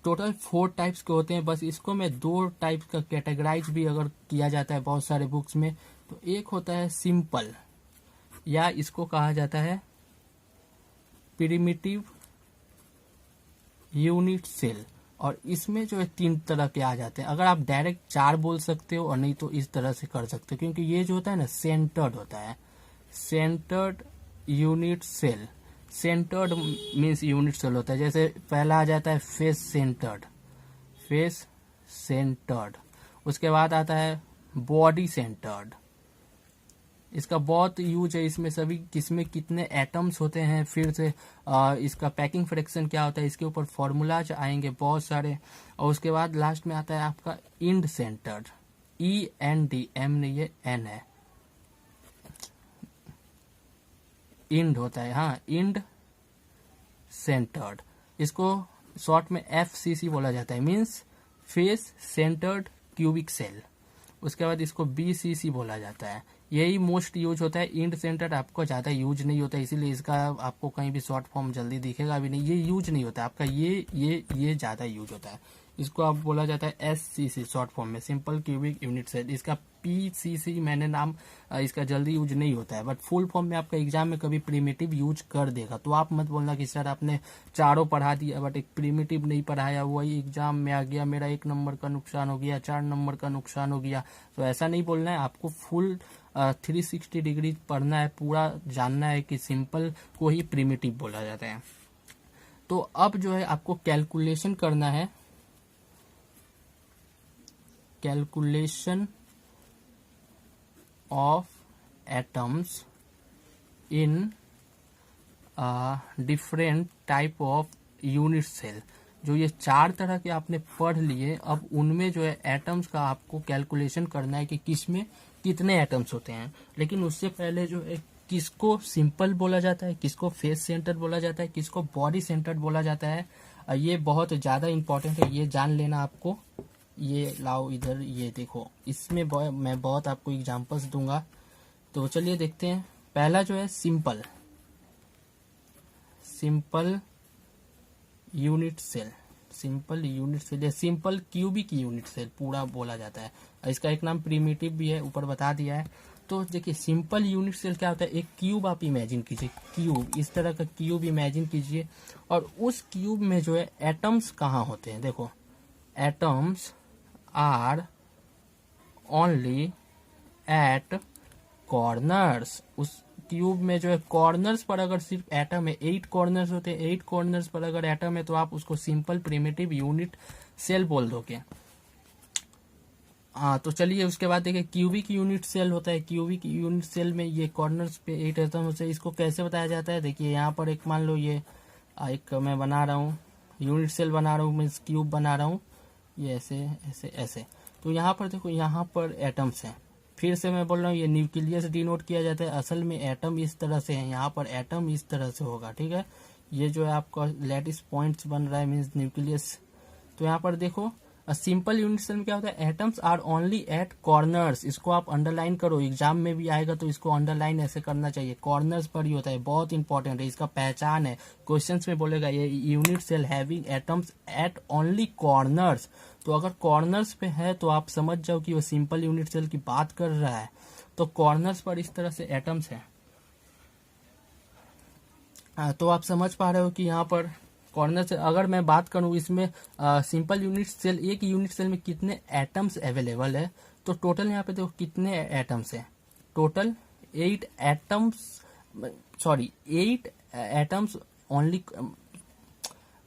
टोटल 4 टाइप्स के होते हैं, बस इसको मैं 2 टाइप्स का कैटेगराइज भी अगर किया जाता है बहुत सारे बुक्स में। तो एक होता है सिंपल, या इसको कहा जाता है प्रिमिटिव यूनिट सेल, और इसमें जो है 3 तरह के आ जाते हैं। अगर आप डायरेक्ट 4 बोल सकते हो, और नहीं तो इस तरह से कर सकते हो, क्योंकि ये जो होता है ना सेंटर्ड होता है। Centred unit cell, centred means unit cell होता है। जैसे पहला आ जाता है फेस सेंटर्ड, फेस सेंटर्ड। उसके बाद आता है बॉडी सेंटर्ड, इसका बहुत यूज है। इसमें सभी किसमें कितने एटम्स होते हैं, फिर से इसका पैकिंग फ्रैक्शन क्या होता है, इसके ऊपर फॉर्मूलाज आएंगे बहुत सारे। और उसके बाद लास्ट में आता है आपका इंड सेंटर्ड, END, M नहीं है, N है, इंड होता है, हाँ, इंड सेंटर्ड। इसको शॉर्ट में FCC बोला जाता है, means face centred cubic cell. उसके बाद इसको BCC बोला जाता है। यही मोस्ट यूज होता है। इंड सेंटर्ड आपको ज़्यादा यूज नहीं होता है, इसीलिए इसका आपको कहीं भी शॉर्ट फॉर्म जल्दी दिखेगा भी नहीं। ये यूज नहीं होता है आपका, ये ज़्यादा यूज होता है। इसको आप बोला जाता है SCC शॉर्ट फॉर्म में, सिंपल क्यूबिक यूनिट सेल। इसका PCC मैंने नाम इसका जल्दी यूज नहीं होता है, बट फुल फॉर्म में आपका एग्जाम में कभी प्रिमिटिव यूज कर देगा। तो आप मत बोलना कि सर आपने चारों पढ़ा दिया बट एक प्रिमिटिव नहीं पढ़ाया, वही एग्जाम में आ गया, मेरा 1 नंबर का नुकसान हो गया, 4 नंबर का नुकसान हो गया। तो ऐसा नहीं बोलना है, आपको फुल 360 डिग्री पढ़ना है, पूरा जानना है कि सिंपल को ही प्रिमिटिव बोला जाता है। तो अब जो है आपको कैलकुलेशन करना है, calculation of atoms in different type of unit cell. जो ये 4 तरह के आपने पढ़ लिए, अब उनमें जो है एटम्स का आपको कैलकुलेशन करना है कि किसमें कितने एटम्स होते हैं। लेकिन उससे पहले जो है किसको सिंपल बोला जाता है, किसको फेस सेंटर बोला जाता है, किसको बॉडी सेंटर बोला जाता है, ये बहुत ज़्यादा इंपॉर्टेंट है, ये जान लेना आपको। ये लाओ इधर, ये देखो, इसमें मैं बहुत आपको एग्जांपल्स दूंगा। तो चलिए देखते हैं। पहला जो है simple, simple unit cell, simple unit cell या सिंपल क्यूबिक यूनिट सेल पूरा बोला जाता है। इसका एक नाम प्रिमिटिव भी है, ऊपर बता दिया है। तो देखिए सिंपल यूनिट सेल क्या होता है, एक क्यूब आप इमेजिन कीजिए, क्यूब, इस तरह का क्यूब इमेजिन कीजिए, और उस क्यूब में जो है एटम्स कहाँ होते हैं, देखो atoms are only at corners. उस क्यूब में जो है कॉर्नर्स पर अगर सिर्फ एटम है, 8 कॉर्नर्स होते हैं, 8 कॉर्नर्स पर अगर एटम है तो आप उसको सिंपल प्रिमिटिव यूनिट सेल बोल दोगे। हाँ, तो चलिए उसके बाद देखिए क्यूबिक यूनिट सेल होता है। क्यूबिक यूनिट सेल में ये कॉर्नर्स पे 8 एटम होते हैं। इसको कैसे बताया जाता है, देखिए यहाँ पर एक मान लो ये एक मैं बना रहा हूँ, यूनिट सेल बना रहा हूँ, मीन्स क्यूब बना रहा हूँ, ये ऐसे ऐसे ऐसे। तो यहाँ पर देखो, यहाँ पर एटम्स हैं। फिर से मैं बोल रहा हूँ, ये न्यूक्लियस डिनोट किया जाता है, असल में एटम इस तरह से है, यहाँ पर एटम इस तरह से होगा, ठीक है। ये जो है आपका लैटिस पॉइंट्स बन रहा है, मीन्स न्यूक्लियस। तो यहाँ पर देखो, सिंपल यूनिट सेल में क्या होता है, atoms are only at corners. इसको आप अंडरलाइन करो, एग्जाम में भी आएगा तो इसको अंडरलाइन ऐसे करना चाहिए, कॉर्नर्स पर ही होता है, बहुत इंपॉर्टेंट है, इसका पहचान है। क्वेश्चंस में बोलेगा ये unit cell having atoms at only corners. तो अगर कॉर्नर्स पे है तो आप समझ जाओ कि वो सिंपल यूनिट सेल की बात कर रहा है। तो कॉर्नर्स पर इस तरह से एटम्स है। तो आप समझ पा रहे हो कि यहाँ पर कॉर्नर से अगर मैं बात करूँ, इसमें सिंपल यूनिट सेल, एक यूनिट सेल में कितने एटम्स अवेलेबल है। तो टोटल यहाँ पे देखो कितने एटम्स है, total 8 atoms, sorry 8 atoms only.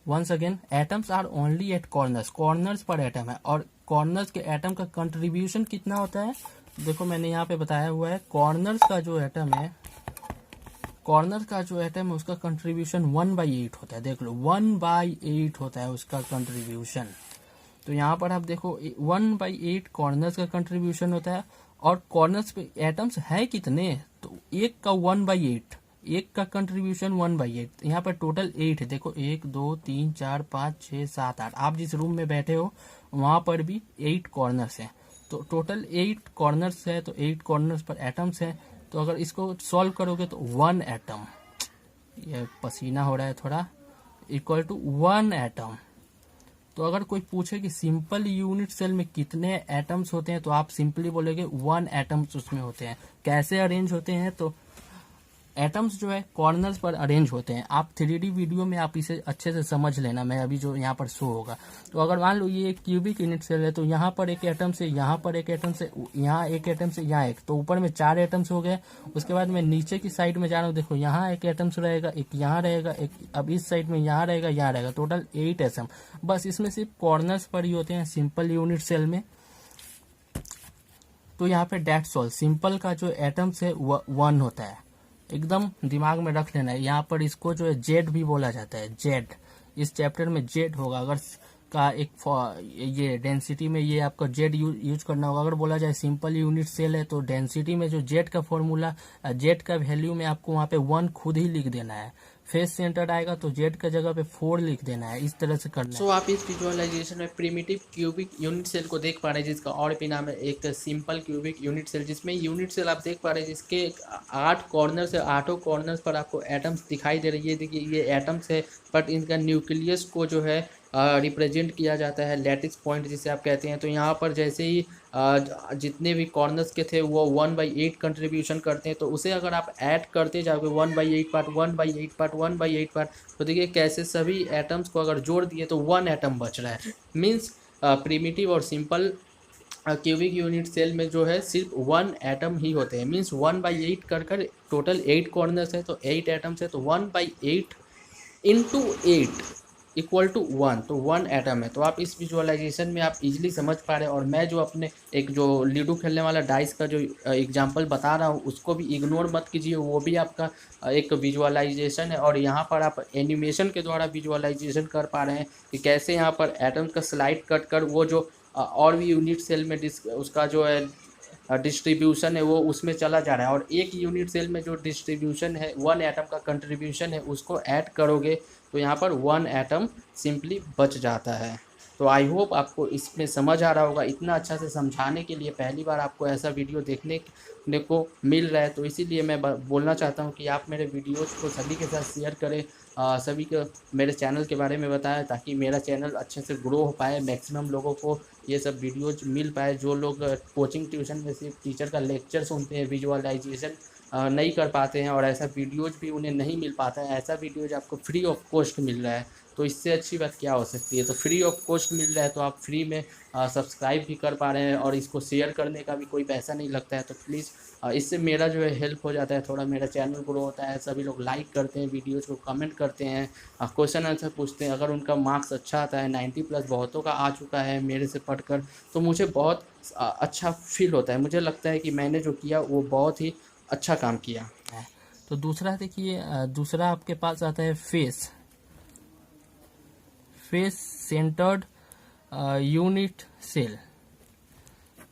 Once again, atoms are only at corners, corners पर एटम है। और कॉर्नर्स के एटम का कंट्रीब्यूशन कितना होता है, देखो मैंने यहाँ पे बताया हुआ है, कॉर्नर्स का जो एटम है, कॉर्नर का जो एटम है उसका कंट्रीब्यूशन 1/8 होता है। देख लो 1/8 होता है उसका कंट्रीब्यूशन। तो यहाँ पर आप देखो 1/8 कॉर्नर्स का कंट्रीब्यूशन होता है। और कॉर्नर्स पे एटम्स है कितने, तो एक का 1/8, एक का कंट्रीब्यूशन 1/8। यहाँ पर टोटल 8 है, देखो 1 2 3 4 5 6 7 8। आप जिस रूम में बैठे हो वहां पर भी 8 कॉर्नर्स हैं। तो टोटल 8 कॉर्नर्स है, तो 8 कॉर्नर्स पर एटम्स है। तो अगर इसको सॉल्व करोगे तो 1 एटम, ये पसीना हो रहा है थोड़ा, इक्वल टू 1 एटम। तो अगर कोई पूछे कि सिंपल यूनिट सेल में कितने एटम्स होते हैं, तो आप सिंपली बोलेगे 1 एटम्स उसमें होते हैं। कैसे अरेंज होते हैं, तो एटम्स जो है कॉर्नर्स पर अरेंज होते हैं। आप 3D वीडियो में आप इसे अच्छे से समझ लेना, मैं अभी जो यहाँ पर शो होगा। तो अगर मान लो ये क्यूबिक यूनिट सेल है, तो यहाँ पर एक एटम से, यहाँ पर एक एटम से, यहाँ एक एटम से, यहाँ एक, तो ऊपर में 4 एटम्स हो गए। उसके बाद मैं नीचे की साइड में जा रहा हूँ, देखो यहाँ एक एटम्स रहेगा, एक यहाँ रहेगा, एक अब इस साइड में यहाँ रहेगा, यहाँ रहेगा, टोटल 8 एटम। बस इसमें सिर्फ कॉर्नर्स पर ही होते हैं सिंपल यूनिट सेल में। तो यहाँ पे डेट्स ऑल, सिंपल का जो एटम्स है 1 होता है, एकदम दिमाग में रख लेना है। यहाँ पर इसको जो है जेड भी बोला जाता है, जेड। इस चैप्टर में जेड होगा, अगर का एक ये डेंसिटी में ये आपका जेड यूज करना होगा। अगर बोला जाए सिंपल यूनिट सेल है, तो डेंसिटी में जो जेड का फॉर्मूला, जेड का वैल्यू में आपको वहाँ पे 1 खुद ही लिख देना है। फेस सेंटर आएगा तो जेड का जगह पे 4 लिख देना है, इस तरह से करना है। आप इस विजुअलाइजेशन में प्रिमिटिव क्यूबिक यूनिट सेल को देख पा रहे हैं, जिसका और भी नाम है एक सिंपल क्यूबिक यूनिट सेल, जिसमें यूनिट सेल आप देख पा रहे हैं जिसके 8 कॉर्नर्स है, 8 कॉर्नर्स पर आपको एटम्स दिखाई दे रही है। देखिए ये एटम्स है, बट इनका न्यूक्लियस को जो है रिप्रेजेंट किया जाता है, लैटिस पॉइंट जिसे आप कहते हैं। तो यहाँ पर जैसे ही जितने भी कॉर्नर्स के थे वो 1/8 कंट्रीब्यूशन करते हैं, तो उसे अगर आप ऐड करते जाओगे 1/8 पार्ट, 1/8 पार्ट, 1/8 पार्ट, तो देखिए कैसे सभी एटम्स को अगर जोड़ दिए तो 1 एटम बच रहा है। मीन्स प्रिमिटिव और सिंपल क्यूबिक यूनिट सेल में जो है सिर्फ 1 एटम ही होते हैं। मीन्स 1/8 कर टोटल 8 कॉर्नर्स है, तो 8 एटम्स है, तो 1/8 इंटू 8 इक्वल टू 1, तो 1 एटम है। तो आप इस विजुअलाइजेशन में आप इजीली समझ पा रहे हैं। और मैं जो अपने एक जो लूडो खेलने वाला डाइस का जो एग्जांपल बता रहा हूँ उसको भी इग्नोर मत कीजिए, वो भी आपका एक विजुअलाइजेशन है। और यहाँ पर आप एनिमेशन के द्वारा विजुअलाइजेशन कर पा रहे हैं कि कैसे यहाँ पर एटम का स्लाइड कट कर वो जो और भी यूनिट सेल में उसका जो है डिस्ट्रीब्यूशन है वो उसमें चला जा रहा है। और एक यूनिट सेल में जो डिस्ट्रीब्यूशन है 1 एटम का कंट्रीब्यूशन है उसको ऐड करोगे तो यहाँ पर 1 एटम सिंपली बच जाता है। तो आई होप आपको इसमें समझ आ रहा होगा। इतना अच्छा से समझाने के लिए पहली बार आपको ऐसा वीडियो देखने को मिल रहा है, तो इसीलिए मैं बोलना चाहता हूँ कि आप मेरे वीडियोज़ को सभी के साथ शेयर करें, सभी को मेरे चैनल के बारे में बताएं, ताकि मेरा चैनल अच्छे से ग्रो हो पाए, मैक्सिमम लोगों को ये सब वीडियोज़ मिल पाए। जो लोग कोचिंग ट्यूशन में सिर्फ टीचर का लेक्चर सुनते हैं, विजुअलाइजेशन नहीं कर पाते हैं और ऐसा वीडियोज़ भी उन्हें नहीं मिल पाता है, ऐसा वीडियोज़ आपको फ्री ऑफ कॉस्ट मिल रहा है, तो इससे अच्छी बात क्या हो सकती है। तो फ्री ऑफ कॉस्ट मिल रहा है तो आप फ्री में सब्सक्राइब भी कर पा रहे हैं और इसको शेयर करने का भी कोई पैसा नहीं लगता है। तो प्लीज़ इससे मेरा जो है हेल्प हो जाता है, थोड़ा मेरा चैनल ग्रो होता है। सभी लोग लाइक करते हैं वीडियोज़ को, कमेंट करते हैं, क्वेश्चन आंसर पूछते हैं। अगर उनका मार्क्स अच्छा आता है, 90+ बहुतों का आ चुका है मेरे से पढ़कर, तो मुझे बहुत अच्छा फील होता है। मुझे लगता है कि मैंने जो किया वो बहुत ही अच्छा काम किया है। तो दूसरा देखिए, दूसरा आपके पास आता है face. Face centred unit cell.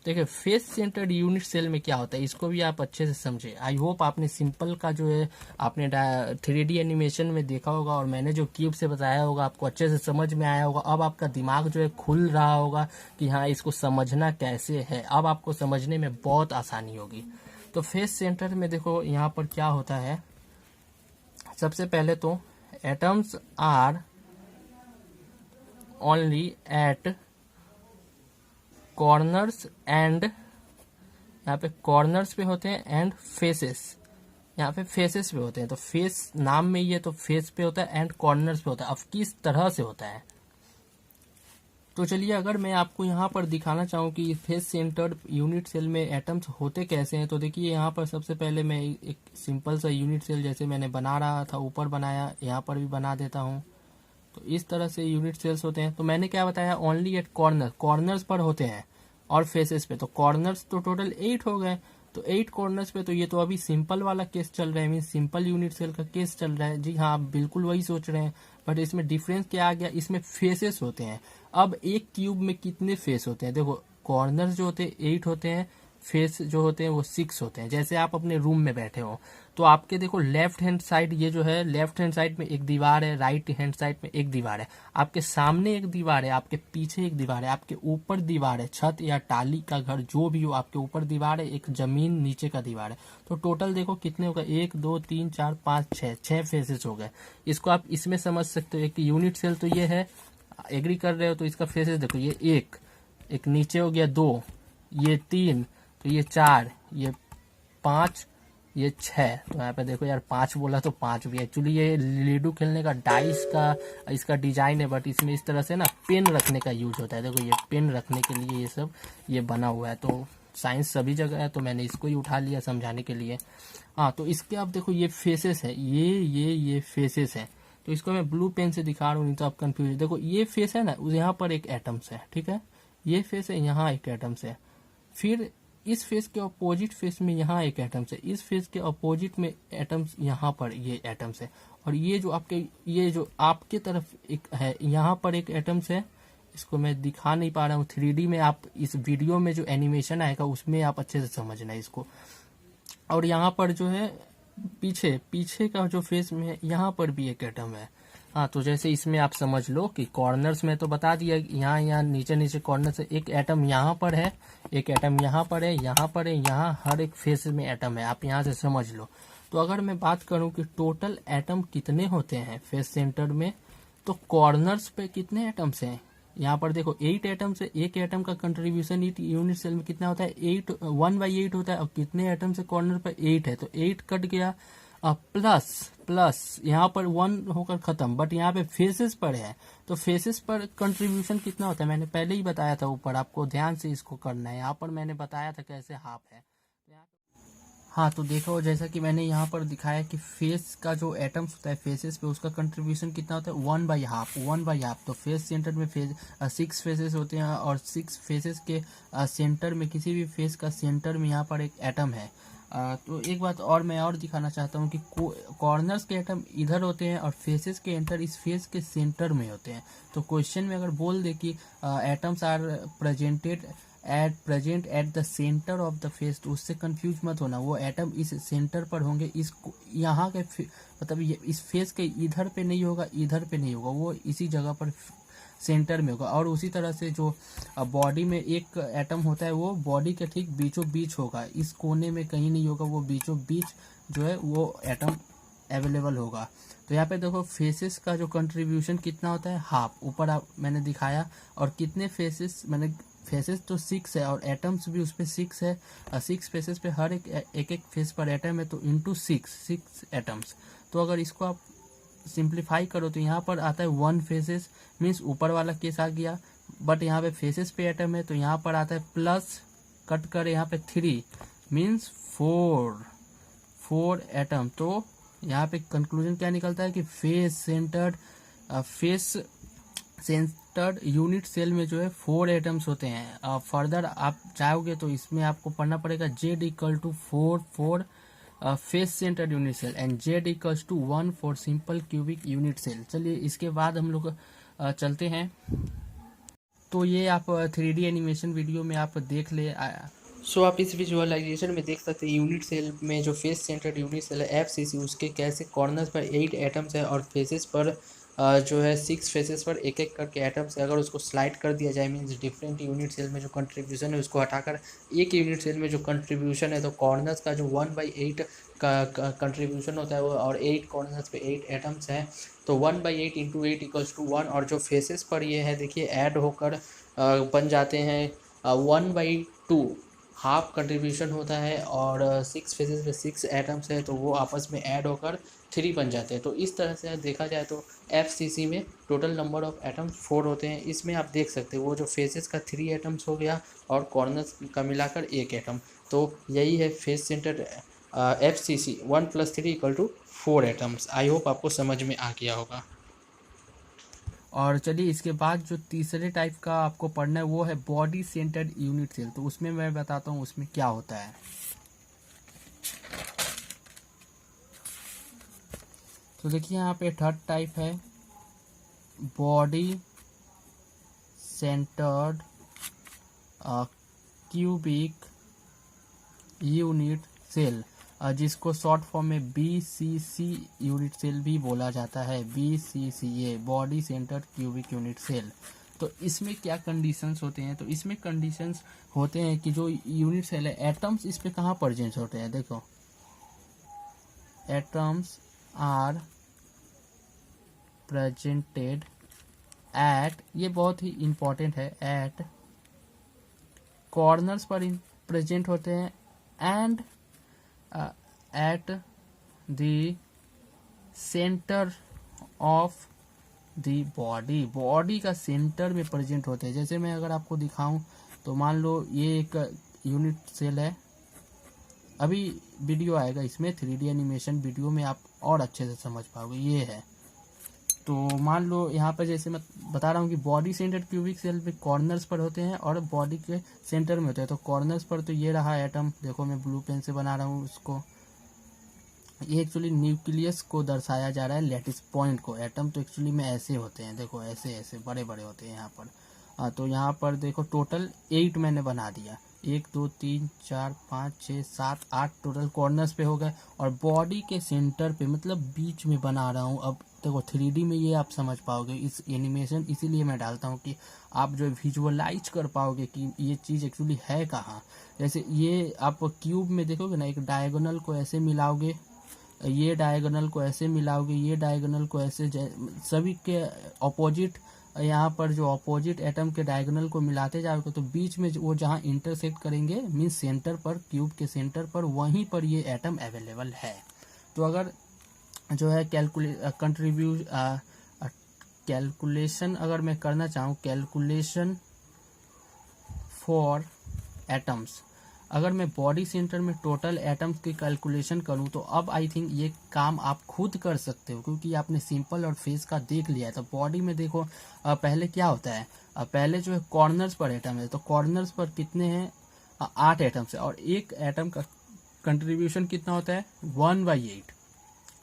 देखिए फेस सेंटर्ड यूनिट सेल में क्या होता है इसको भी आप अच्छे से समझे। आई होप आपने सिंपल का जो है आपने 3D एनिमेशन में देखा होगा और मैंने जो क्यूब से बताया होगा आपको अच्छे से समझ में आया होगा। अब आपका दिमाग जो है खुल रहा होगा कि हाँ इसको समझना कैसे है, अब आपको समझने में बहुत आसानी होगी। तो फेस सेंटर में देखो यहाँ पर क्या होता है, सबसे पहले तो atoms are only at corners and, यहाँ पे कॉर्नर्स पे होते हैं एंड फेसेस, यहाँ पे फेसेस पे होते हैं। तो फेस नाम में ही है तो फेस पे होता है एंड कॉर्नर्स पे होता है। अब किस तरह से होता है तो चलिए अगर मैं आपको यहाँ पर दिखाना चाहूँ कि फेस सेंटर्ड यूनिट सेल में एटम्स होते कैसे हैं, तो देखिए यहाँ पर सबसे पहले मैं एक सिंपल सा यूनिट सेल जैसे मैंने बना रहा था ऊपर बनाया, यहाँ पर भी बना देता हूँ। तो इस तरह से यूनिट सेल्स होते हैं। तो मैंने क्या बताया, ओनली एट कॉर्नर, कॉर्नर्स पर होते हैं और फेसेस पे। तो कॉर्नर्स तो टोटल 8 हो गए, तो 8 कॉर्नर्स पे। तो ये तो अभी सिंपल वाला केस चल रहा है, मीन सिंपल यूनिट सेल का केस चल रहा है। जी हाँ, आप बिल्कुल वही सोच रहे हैं, बट इसमें डिफरेंस क्या आ गया, इसमें फेसेस होते हैं। अब एक क्यूब में कितने फेस होते हैं, देखो कॉर्नर्स जो होते हैं 8 होते हैं, फेस जो होते हैं वो 6 होते हैं। जैसे आप अपने रूम में बैठे हो तो आपके देखो लेफ्ट हैंड साइड, ये जो है लेफ्ट हैंड साइड में एक दीवार है, राइट हैंड साइड में एक दीवार है, आपके सामने एक दीवार है, आपके पीछे एक दीवार है, आपके ऊपर दीवार है, छत या टाली का घर जो भी हो आपके ऊपर दीवार है, एक जमीन नीचे का दीवार है। तो टोटल देखो कितने हो गए, 1 2 3 4 5 6 फेसेस हो गए। इसको आप इसमें समझ सकते हो, एक यूनिट सेल तो ये है, एग्री कर रहे हो तो इसका फेसेस देखो, ये एक नीचे हो गया 2, ये 3, तो ये 4, ये 5, ये 6। तो यहाँ पे देखो यार 5 बोला तो 5 भी है। एक्चुअली ये लूडो खेलने का डाइस का इसका डिजाइन है, बट इसमें इस तरह से ना पेन रखने का यूज होता है। देखो ये पेन रखने के लिए ये सब ये बना हुआ है। तो साइंस सभी जगह है तो मैंने इसको ही उठा लिया समझाने के लिए। हाँ, तो इसके आप देखो ये फेसेस है, ये फेसेस है। तो इसको मैं ब्लू पेन से दिखा रहा हूँ, नहीं तो आप कंफ्यूज। देखो ये फेस है ना, यहाँ पर एक एटम्स है, ठीक है, ये फेस है, यहाँ एक एटम्स है। फिर इस फेस के अपोजिट फेस में यहाँ एक एटम्स है, इस फेस के अपोजिट में एटम्स यहाँ पर ये एटम्स है। और ये जो आपके तरफ एक है, यहाँ पर एक एटम्स है। इसको मैं दिखा नहीं पा रहा हूँ 3D में, आप इस वीडियो में जो एनिमेशन आएगा उसमें आप अच्छे से समझना इसको। और यहाँ पर जो है पीछे का जो फेस में है, यहाँ पर भी एक एटम है। हाँ, तो जैसे इसमें आप समझ लो कि कॉर्नर्स में तो बता दिया, यहाँ नीचे कॉर्नर से एक एटम यहाँ पर है, एक एटम यहाँ पर है, यहाँ पर है, यहाँ हर एक फेस में एटम है, आप यहाँ से समझ लो। तो अगर मैं बात करूँ कि टोटल एटम कितने होते हैं फेस सेंटर में, तो कॉर्नर्स पे कितने एटम्स हैं, यहाँ पर देखो 8 एटम से, एक एटम का कंट्रीब्यूशन यूनिट सेल में कितना होता है, 1/8 होता है। और कितने एटम से कॉर्नर पर 8 है, तो 8 कट गया, प्लस यहाँ पर 1 होकर खत्म, बट यहाँ पे फेसेस पर है। तो फेसेस पर कंट्रीब्यूशन कितना होता है, मैंने पहले ही बताया था ऊपर, आपको ध्यान से इसको करना है। यहाँ पर मैंने बताया था कैसे हाफ है। हाँ, तो देखो जैसा कि मैंने यहाँ पर दिखाया कि फेस का जो एटम्स होता है फेसेस पे, उसका कंट्रीब्यूशन कितना होता है, 1/2। तो फेस सेंटर में 6 फेसेस होते हैं, और 6 फेसेस के सेंटर में, किसी भी फेस का सेंटर में यहाँ पर एक एटम है। तो एक बात और मैं और दिखाना चाहता हूँ कि कॉर्नर्स के एटम इधर होते हैं और फेसेस के एंटर इस फेस के सेंटर में होते हैं। तो क्वेश्चन में अगर बोल दे कि atoms are present at the centre of the face, तो उससे कंफ्यूज मत होना, वो एटम इस सेंटर पर होंगे, इस यहाँ के मतलब ये इस फेस के इधर पे नहीं होगा, इधर पे नहीं होगा, वो इसी जगह पर सेंटर में होगा। और उसी तरह से जो बॉडी में एक एटम होता है वो बॉडी के ठीक बीचों बीच होगा, इस कोने में कहीं नहीं होगा, वो बीचों बीच जो है वो एटम अवेलेबल होगा। तो यहाँ पे देखो फेसेस का जो कंट्रीब्यूशन कितना होता है, हाफ, ऊपर मैंने दिखाया। और कितने फेसेस, मैंने फेसेस तो 6 है और एटम्स भी उस पर 6 है, 6 फेसेस पे हर एक फेस पर एटम है, तो इंटू 6 एटम्स। तो अगर इसको आप सिंप्लीफाई करो तो यहाँ पर आता है 1 फेसेस, मीन्स ऊपर वाला केस आ गया, बट यहाँ पे फेसेस पे एटम है तो यहाँ पर आता है प्लस, कट कर यहाँ पे 3 मीन्स 4 एटम। तो यहाँ पे कंक्लूजन क्या निकलता है कि फेस सेंटर्ड यूनिट सेल में जो है 4 एटम्स होते हैं। फर्दर आप चाहोगे तो इसमें आपको पढ़ना पड़ेगा Z=4 face centred unit cell and Z=1 for simple cubic unit cell. चलिए इसके बाद हम लोग चलते हैं। तो ये आप 3D एनिमेशन वीडियो में आप देख ले सो आप इस विजुअलाइजेशन में देख सकते हैं यूनिट सेल में जो फेस सेंटर्ड यूनिट सेल है FCC, उसके कैसे कॉर्नर्स पर 8 एटम्स है और फेसेस पर जो है 6 फेसेस पर एक एक करके एटम्स है। अगर उसको स्लाइड कर दिया जाए मीन्स डिफरेंट यूनिट सेल में जो कंट्रीब्यूशन है उसको हटाकर एक यूनिट सेल में जो कंट्रीब्यूशन है, तो कॉर्नर्स का जो 1/8 का कंट्रीब्यूशन होता है वो, और 8 कॉर्नर्स पे 8 एटम्स हैं, तो 1/8 इंटू 8 इक्वल्स टू 1। और जो फेसेस पर ये है देखिए ऐड होकर बन जाते हैं 1/2, हाफ कंट्रीब्यूशन होता है, और 6 फेजेस में 6 एटम्स है तो वो आपस में ऐड होकर 3 बन जाते हैं। तो इस तरह से देखा जाए तो FCC में टोटल नंबर ऑफ एटम्स 4 होते हैं। इसमें आप देख सकते हैं वो जो फेजेस का 3 एटम्स हो गया और कॉर्नर्स का मिलाकर 1 एटम। तो यही है face centre FCC 1 + 3 = 4 atoms. I hope आपको समझ में आ गया होगा। और चलिए इसके बाद जो तीसरे टाइप का आपको पढ़ना है वो है बॉडी सेंटर्ड यूनिट सेल। तो उसमें मैं बताता हूँ उसमें क्या होता है। तो देखिए यहाँ पे थर्ड टाइप है body centred cubic unit cell, जिसको शॉर्ट फॉर्म में BCC यूनिट सेल भी बोला जाता है। BCCA body centred cubic unit cell. तो इसमें क्या कंडीशंस होते हैं? तो इसमें कंडीशंस होते हैं कि जो यूनिट सेल है एटम्स इस पे कहाँ प्रेजेंट होते हैं। देखो एटम्स आर प्रेजेंटेड एट, ये बहुत ही इंपॉर्टेंट है, एट कॉर्नर्स पर प्रेजेंट होते हैं and eight the centre of the body, body का सेंटर में प्रेजेंट होते हैं। जैसे मैं अगर आपको दिखाऊं तो मान लो ये एक यूनिट सेल है, अभी वीडियो आएगा इसमें 3D एनिमेशन वीडियो में आप और अच्छे से समझ पाओगे। ये है, तो मान लो यहाँ पर जैसे मैं बता रहा हूँ कि बॉडी सेंटर क्यूबिक सेल पे कॉर्नर्स पर होते हैं और बॉडी के सेंटर में होते हैं। तो कॉर्नर्स पर तो ये रहा एटम, देखो मैं ब्लू पेन से बना रहा हूँ उसको, ये एक्चुअली न्यूक्लियस को दर्शाया जा रहा है, लैटिस पॉइंट को। एटम तो एक्चुअली में ऐसे होते हैं, देखो ऐसे ऐसे बड़े बड़े होते हैं यहाँ पर। तो यहाँ पर देखो टोटल 8 मैंने बना दिया, 1 2 3 4 5 6 7 8 टोटल कॉर्नर्स पे हो गए। और बॉडी के सेंटर पे मतलब बीच में बना रहा हूँ। अब देखो 3D में ये आप समझ पाओगे इस एनिमेशन, इसीलिए मैं डालता हूँ कि आप जो विजुअलाइज कर पाओगे कि ये चीज़ एक्चुअली है कहाँ। जैसे ये आप क्यूब में देखोगे ना, एक डायगोनल को ऐसे मिलाओगे, ये डायगोनल को ऐसे मिलाओगे, ये डायगोनल को ऐसे, सभी के ऑपोजिट, यहाँ पर जो ऑपोजिट एटम के डायगोनल को मिलाते जाओगे तो बीच में वो जहाँ इंटरसेक्ट करेंगे मीन्स सेंटर पर, क्यूब के सेंटर पर, वहीं पर ये एटम अवेलेबल है। तो अगर जो है कैलकुलेशन अगर मैं करना चाहूँ, कैलकुलेशन फॉर एटम्स, अगर मैं बॉडी सेंटर में टोटल एटम्स की कैलकुलेशन करूं तो अब आई थिंक ये काम आप खुद कर सकते हो, क्योंकि आपने सिंपल और फेस का देख लिया है। तो बॉडी में देखो पहले क्या होता है, पहले जो है कॉर्नर्स पर एटम है, तो कॉर्नर्स पर कितने हैं, 8 एटम्स है, और एक एटम का कंट्रीब्यूशन कितना होता है, 1/8।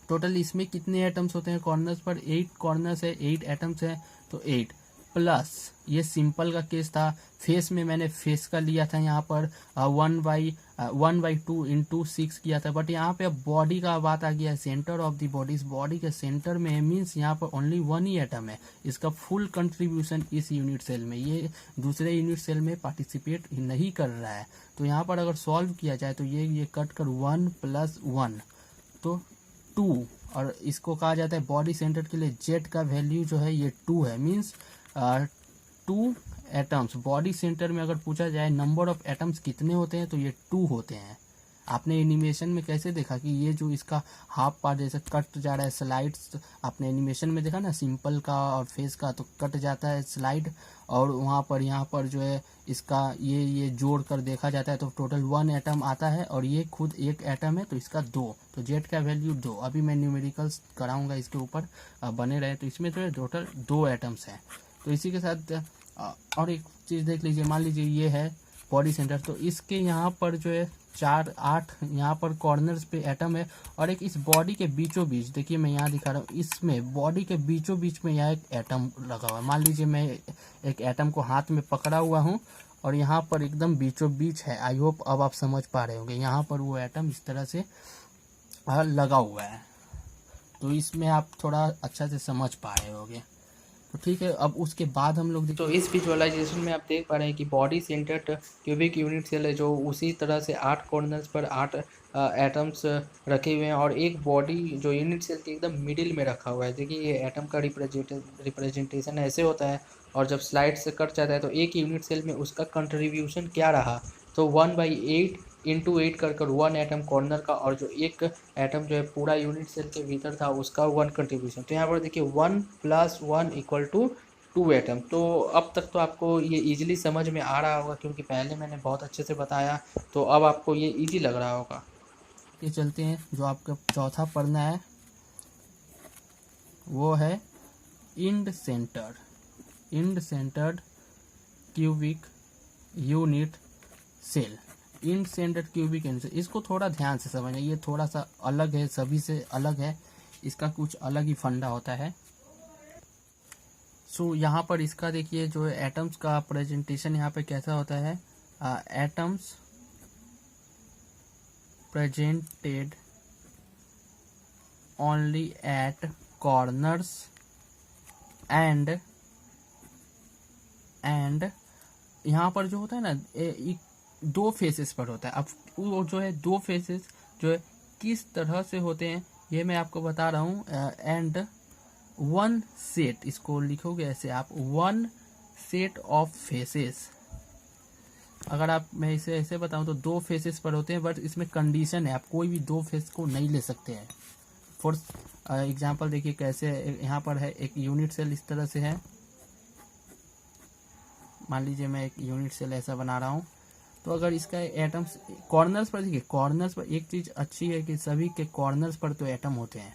टोटल इसमें कितने एटम्स होते हैं कॉर्नर्स पर, 8 कॉर्नर्स है, 8 एटम्स है, तो 8 प्लस ये सिंपल का केस था। फेस में मैंने फेस का लिया था यहाँ पर 1/2 इंटू 6 किया था, बट यहाँ पे अब बॉडी का बात आ गया है, सेंटर ऑफ द बॉडी, इस बॉडी के सेंटर में है, मीन्स यहाँ पर ओनली 1 ही एटम है। इसका फुल कंट्रीब्यूशन इस यूनिट सेल में, ये दूसरे यूनिट सेल में पार्टिसिपेट नहीं कर रहा है। तो यहाँ पर अगर सॉल्व किया जाए तो ये कट कर 1 + 1 तो 2, और इसको कहा जाता है बॉडी सेंटर के लिए जेड का वैल्यू जो है ये 2 है, मीन्स 2 एटम्स। बॉडी सेंटर में अगर पूछा जाए नंबर ऑफ एटम्स कितने होते हैं तो ये 2 होते हैं। आपने एनिमेशन में कैसे देखा कि ये जो इसका हाफ पार्ट जैसे कट जा रहा है, स्लाइड्स आपने एनिमेशन में देखा ना, सिंपल का और फेस का, तो कट जाता है स्लाइड, और वहाँ पर यहाँ पर जो है इसका ये जोड़ कर देखा जाता है तो टोटल 1 एटम आता है, और ये खुद 1 एटम है तो इसका 2, तो जेड का वैल्यू 2। अभी मैं न्यूमेरिकल्स कराऊंगा इसके ऊपर, बने रहे। तो इसमें जो है टोटल 2 एटम्स हैं। तो इसी के साथ और एक चीज़ देख लीजिए, मान लीजिए ये है बॉडी सेंटर। तो इसके यहाँ पर जो है 4 8 यहाँ पर कॉर्नर्स पे एटम है, और एक इस बॉडी के बीचों बीच, देखिए मैं यहाँ दिखा रहा हूँ, इसमें बॉडी के बीचों बीच में यहाँ एक एटम लगा हुआ है। मान लीजिए मैं एक एटम को हाथ में पकड़ा हुआ हूँ और यहाँ पर एकदम बीचों बीच है। आई होप अब आप समझ पा रहे होंगे, यहाँ पर वो एटम इस तरह से लगा हुआ है। तो इसमें आप थोड़ा अच्छा से समझ पा रहे होंगे। तो ठीक है, अब उसके बाद हम लोग तो इस विजुअलाइजेशन में आप देख पा रहे हैं कि body centred cubic unit cell है, जो उसी तरह से 8 कॉर्नर्स पर 8 एटम्स रखे हुए हैं, और एक बॉडी जो यूनिट सेल के एकदम मिडिल में रखा हुआ है। देखिए ये एटम का रिप्रेजेंटेशन ऐसे होता है, और जब स्लाइड से कट जाता है तो एक यूनिट सेल में उसका कंट्रीब्यूशन क्या रहा, तो 1/8 इंटू 8 कर 1 एटम कॉर्नर का, और जो एक एटम जो है पूरा यूनिट सेल के भीतर था उसका 1 कंट्रीब्यूशन। तो यहाँ पर देखिए 1 + 1 = 2 एटम। तो अब तक तो आपको ये इजीली समझ में आ रहा होगा, क्योंकि पहले मैंने बहुत अच्छे से बताया, तो अब आपको ये इजी लग रहा होगा। ये चलते हैं, जो आपका चौथा पढ़ना है वो है end centred cubic unit cell. End centred cubic unit cell, इसको थोड़ा ध्यान से समझना, ये थोड़ा सा अलग है, सभी से अलग है, इसका कुछ अलग ही फंडा होता है। सो यहाँ पर इसका देखिए जो एटम्स का प्रेजेंटेशन यहाँ पे कैसा होता है, atoms presented only at corners and यहाँ पर जो होता है ना, दो फेसेस पर होता है। अब वो जो है दो फेसेस जो है किस तरह से होते हैं ये मैं आपको बता रहा हूँ। एंड 1 सेट, इसको लिखोगे ऐसे आप, 1 सेट ऑफ फेसेस। अगर आप, मैं इसे ऐसे बताऊं तो 2 फेसेस पर होते हैं, बट इसमें कंडीशन है, आप कोई भी 2 फेस को नहीं ले सकते हैं। फॉर एग्जांपल देखिए कैसे यहाँ पर है, एक यूनिट सेल इस तरह से है। मान लीजिए मैं एक यूनिट सेल ऐसा बना रहा हूँ, तो अगर इसका एटम्स कॉर्नर्स पर, देखिए कॉर्नर्स पर एक चीज़ अच्छी है कि सभी के कॉर्नर्स पर तो एटम होते हैं।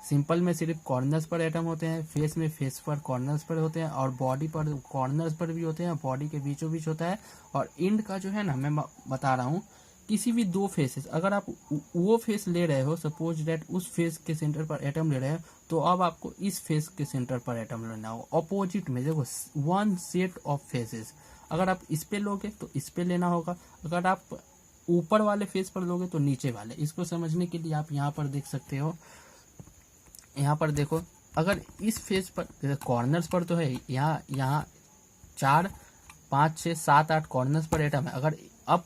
सिंपल में सिर्फ कॉर्नर्स पर एटम होते हैं, फेस में फेस पर कॉर्नर्स पर होते हैं, और बॉडी पर कॉर्नर्स पर भी होते हैं, बॉडी के बीचों बीच होता है। और इंड का जो है ना, मैं बता रहा हूँ, किसी भी 2 फेसेस, अगर आप वो फेस ले रहे हो, सपोज डेट उस फेस के सेंटर पर एटम ले रहे हो, तो अब आपको इस फेस के सेंटर पर एटम लेना होगा। अपोजिट में देखो 1 सेट ऑफ फेसेस, अगर आप इस पे लोगे तो इस पे लेना होगा, अगर आप ऊपर वाले फेस पर लोगे तो नीचे वाले। इसको समझने के लिए आप यहाँ पर देख सकते हो, यहाँ पर देखो, अगर इस फेस पर कॉर्नर्स पर तो है यहाँ 4 5 6 7 8 कॉर्नर्स पर एटम है। अगर अब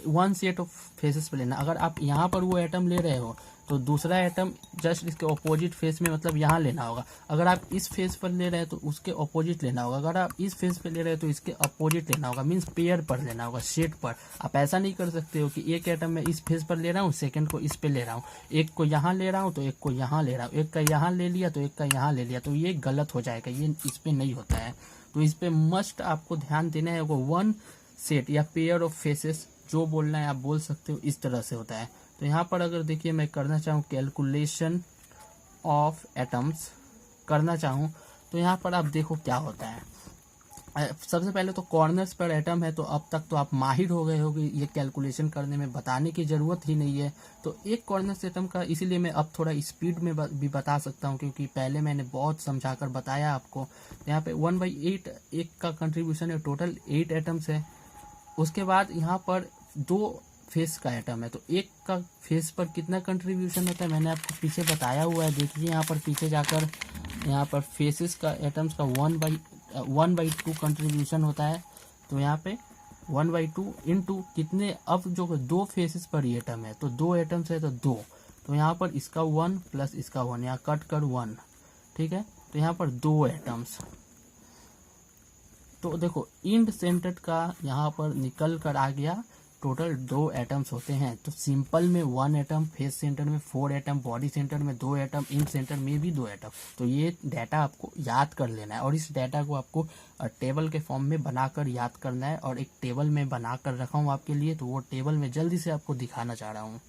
1 सेट ऑफ फेसेस पर लेना, अगर आप यहाँ पर वो एटम ले रहे हो तो दूसरा एटम जस्ट इसके ऑपोजिट फेस में, मतलब यहाँ लेना होगा। अगर आप इस फेस पर ले रहे हैं तो उसके ऑपोजिट लेना होगा, अगर आप इस फेस पर ले रहे हैं तो इसके अपोजिट लेना होगा, मीन्स पेयर पर लेना होगा, सेट पर। आप ऐसा नहीं कर सकते हो कि एक एटम मैं इस फेस पर ले रहा हूँ, सेकंड को इस पे ले रहा हूँ, एक को यहाँ ले रहा हूँ तो एक को यहाँ ले रहा हूँ, एक का यहाँ ले लिया तो एक का यहाँ ले लिया, तो ये गलत हो जाएगा, ये इस पे नहीं होता है। तो इस पे मस्ट आपको ध्यान देना है। वो 1 सेट या पेयर ऑफ फेसेस, जो बोलना है आप बोल सकते हो, इस तरह से होता है। तो यहाँ पर अगर देखिए मैं करना चाहूँ कैलकुलेशन ऑफ एटम्स करना चाहूँ, तो यहाँ पर आप देखो क्या होता है। सबसे पहले तो कॉर्नर्स पर एटम है, तो अब तक तो आप माहिर हो गए होगे, ये कैलकुलेशन करने में बताने की ज़रूरत ही नहीं है। तो एक कॉर्नर्स एटम का, इसीलिए मैं अब थोड़ा स्पीड में भी बता सकता हूँ, क्योंकि पहले मैंने बहुत समझाकर बताया आपको। यहाँ पे 1/8 एक का कंट्रीब्यूशन है, टोटल 8 एटम्स है। उसके बाद यहाँ पर 2 फेस का एटम है, तो एक का फेस पर कितना कंट्रीब्यूशन होता है मैंने आपको पीछे बताया हुआ है। देखिए यहाँ पर पीछे जाकर, यहाँ पर फेसेस का एटम्स का 1/2 कंट्रीब्यूशन होता है। तो यहाँ पे 1/2 इंटू कितने, अब जो 2 फेसेस पर ही एटम है, तो 2 एटम्स है तो 2, तो यहाँ पर इसका 1 प्लस इसका 1, यहाँ कट कर 1, ठीक है। तो यहाँ पर 2 एटम्स, तो देखो इंड सेंटर्ड का यहाँ पर निकल कर आ गया, टोटल 2 एटम्स होते हैं। तो सिंपल में 1 एटम, फेस सेंटर में 4 एटम, बॉडी सेंटर में 2 एटम, इंड सेंटर में भी 2 एटम। तो ये डाटा आपको याद कर लेना है, और इस डाटा को आपको टेबल के फॉर्म में बनाकर याद करना है। और एक टेबल में बना कर रखा हूँ आपके लिए, तो वो टेबल में जल्दी से आपको दिखाना चाह रहा हूँ।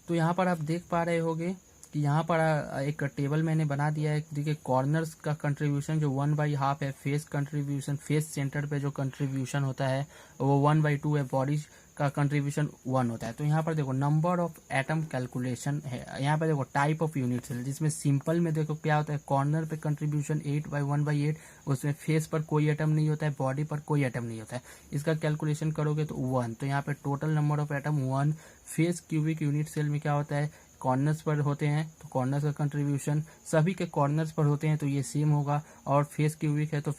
तो यहाँ पर आप देख पा रहे होगे कि यहाँ पर एक टेबल मैंने बना दिया है। देखिए कॉर्नर्स का कंट्रीब्यूशन जो 1/2 है, फेस कंट्रीब्यूशन, फेस सेंटर पे जो कंट्रीब्यूशन होता है वो 1/2 है, बॉडी का कंट्रीब्यूशन 1 होता है। तो यहाँ पर देखो नंबर ऑफ एटम कैलकुलेशन है, यहाँ पर देखो टाइप ऑफ यूनिट सेल, जिसमें सिंपल में देखो क्या होता है, कॉर्नर पे कंट्रीब्यूशन 8/1/8, उसमें फेस पर कोई एटम नहीं होता है, बॉडी पर कोई एटम नहीं होता है, इसका कैलकुलेशन करोगे तो 1। तो यहाँ पे total number of atom 1। Face cubic unit cell में क्या होता है, कॉर्नर्स पर होते हैं तो कॉर्नर्स का कंट्रीब्यूशन सभी के कॉर्नर्स पर होते हैं तो ये सेम होगा। और फेस क्यूबिक है तो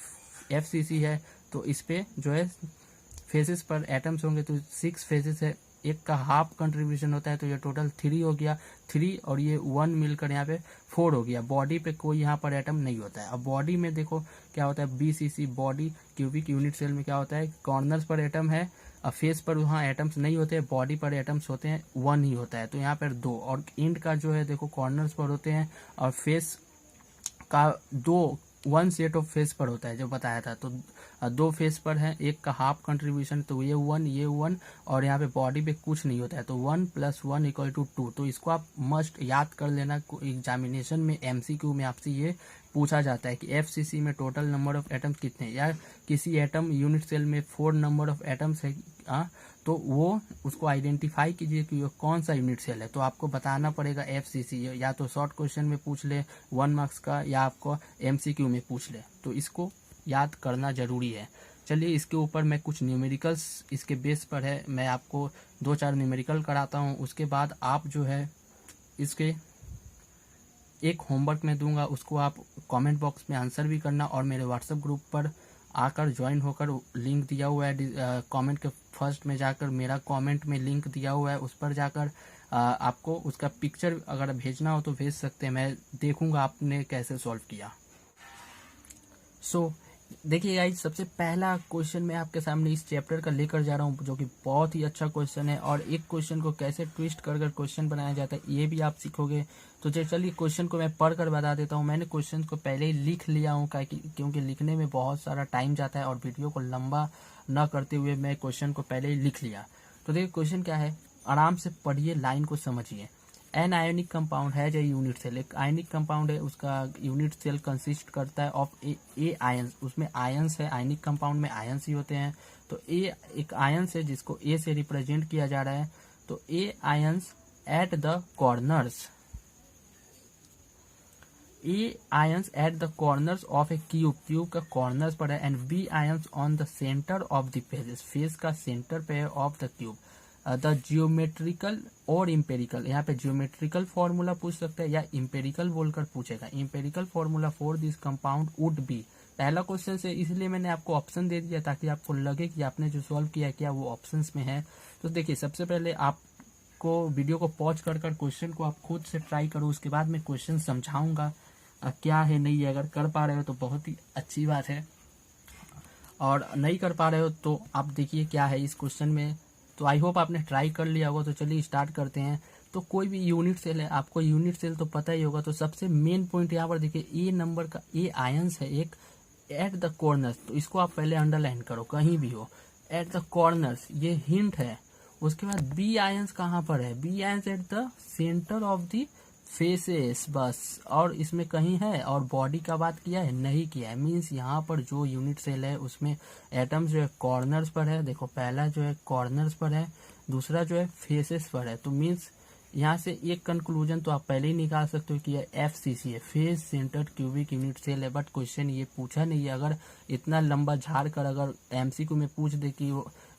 FCC है तो इस पे जो है फेसेस पर एटम्स होंगे तो 6 फेसेस है, एक का हाफ कंट्रीब्यूशन होता है तो ये टोटल 3 हो गया, 3 और ये 1 मिलकर यहाँ पे 4 हो गया। बॉडी पे कोई यहाँ पर एटम नहीं होता है। अब बॉडी में देखो क्या होता है, BCC body cubic unit cell में क्या होता है, कॉर्नर्स पर एटम है, अब फेस पर वहाँ एटम्स नहीं होते, बॉडी पर एटम्स होते हैं, 1 ही होता है तो यहाँ पर 2। और एंड का जो है देखो कॉर्नर्स पर होते हैं और फेस का 1 सेट ऑफ फेस पर होता है जो बताया था। तो 2 फेस पर है, एक का हाफ कंट्रीब्यूशन तो ये 1 ये 1, और यहाँ पे बॉडी पे कुछ नहीं होता है तो 1 + 1 = 2। तो इसको आप मस्ट याद कर लेना, एग्जामिनेशन में MCQ में आपसे ये पूछा जाता है कि FCC में टोटल नंबर ऑफ एटम्स कितने हैं, या किसी एटम यूनिट सेल में 4 नंबर ऑफ एटम्स है तो वो उसको आइडेंटिफाई कीजिए कि वो कौन सा यूनिट सेल है। तो आपको बताना पड़ेगा FCC, या तो शॉर्ट क्वेश्चन में पूछ ले 1 मार्क्स का, या आपको MCQ में पूछ ले, तो इसको याद करना जरूरी है। चलिए इसके ऊपर मैं कुछ न्यूमेरिकल्स इसके बेस पर है, मैं आपको 2-4 न्यूमेरिकल कराता हूँ, उसके बाद आप जो है इसके एक होमवर्क में दूंगा, उसको आप कमेंट बॉक्स में आंसर भी करना, और मेरे व्हाट्सएप ग्रुप पर आकर ज्वाइन होकर, लिंक दिया हुआ है कमेंट के फर्स्ट में जाकर, मेरा कमेंट में लिंक दिया हुआ है, उस पर जाकर आपको उसका पिक्चर अगर भेजना हो तो भेज सकते हैं, मैं देखूंगा आपने कैसे सॉल्व किया। सो देखिए गाइस, सबसे पहला क्वेश्चन मैं आपके सामने इस चैप्टर का लेकर जा रहा हूँ जो कि बहुत ही अच्छा क्वेश्चन है, और एक क्वेश्चन को कैसे ट्विस्ट कर क्वेश्चन बनाया जाता है ये भी आप सीखोगे। तो चलिए क्वेश्चन को मैं पढ़ कर बता देता हूँ। मैंने क्वेश्चन को पहले ही लिख लिया हूँ क्योंकि लिखने में बहुत सारा टाइम जाता है, और वीडियो को लंबा न करते हुए मैं क्वेश्चन को पहले ही लिख लिया। तो देखिए क्वेश्चन क्या है, आराम से पढ़िए, लाइन को समझिए। एन आयोनिक कंपाउंड है जो यूनिट सेल, एक आयनिक कंपाउंड है, उसका यूनिट सेल कंसिस्ट करता है ऑफ ए आयंस, उसमें आयंस है, आयनिक कंपाउंड में आयंस ही होते हैं। तो ए एक आयंस है जिसको ए से रिप्रेजेंट किया जा रहा है। तो A ions at the corners, A ions at the corners of a cube, cube का कॉर्नर्स पर है, and B ions on the centre of the face, face का सेंटर पे है of the cube. The geometrical और empirical, यहाँ पे geometrical formula पूछ सकता है या इम्पेरिकल बोलकर पूछेगा। Empirical formula for this compound would be, पहला क्वेश्चन से इसलिए मैंने आपको ऑप्शन दे दिया ताकि आपको लगे कि आपने जो सॉल्व किया क्या वो ऑप्शंस में है। तो देखिए सबसे पहले आपको वीडियो को पॉज कर क्वेश्चन को आप खुद से ट्राई करो, उसके बाद मैं क्वेश्चन समझाऊंगा क्या है नहीं है। अगर कर पा रहे हो तो बहुत ही अच्छी बात है, और नहीं कर पा रहे हो तो आप देखिए क्या है इस क्वेश्चन में। तो आई होप आपने ट्राई कर लिया होगा। तो चलिए स्टार्ट करते हैं। तो कोई भी यूनिट सेल है, आपको यूनिट सेल तो पता ही होगा। तो सबसे मेन पॉइंट यहाँ पर देखिए, ए नंबर का ए आयंस है एक एट द कॉर्नर्स, तो इसको आप पहले अंडरलाइन करो कहीं भी हो, एट द कॉर्नर्स ये हिंट है। उसके बाद बी आयंस कहाँ पर है, B ions at the centre of the faces बस, और इसमें कहीं है। और बॉडी का बात किया है नहीं किया है, मीन्स यहाँ पर जो यूनिट सेल है उसमें एटम्स जो है कॉर्नर्स पर है। देखो पहला जो है कॉर्नर्स पर है, दूसरा जो है फेसेस पर है। तो मीन्स यहाँ से एक कंक्लूजन तो आप पहले ही निकाल सकते हो कि ये FCC है, face centred cubic unit cell है। बट क्वेश्चन ये पूछा नहीं है। अगर इतना लंबा झाड़ कर अगर MCQ में पूछ दे कि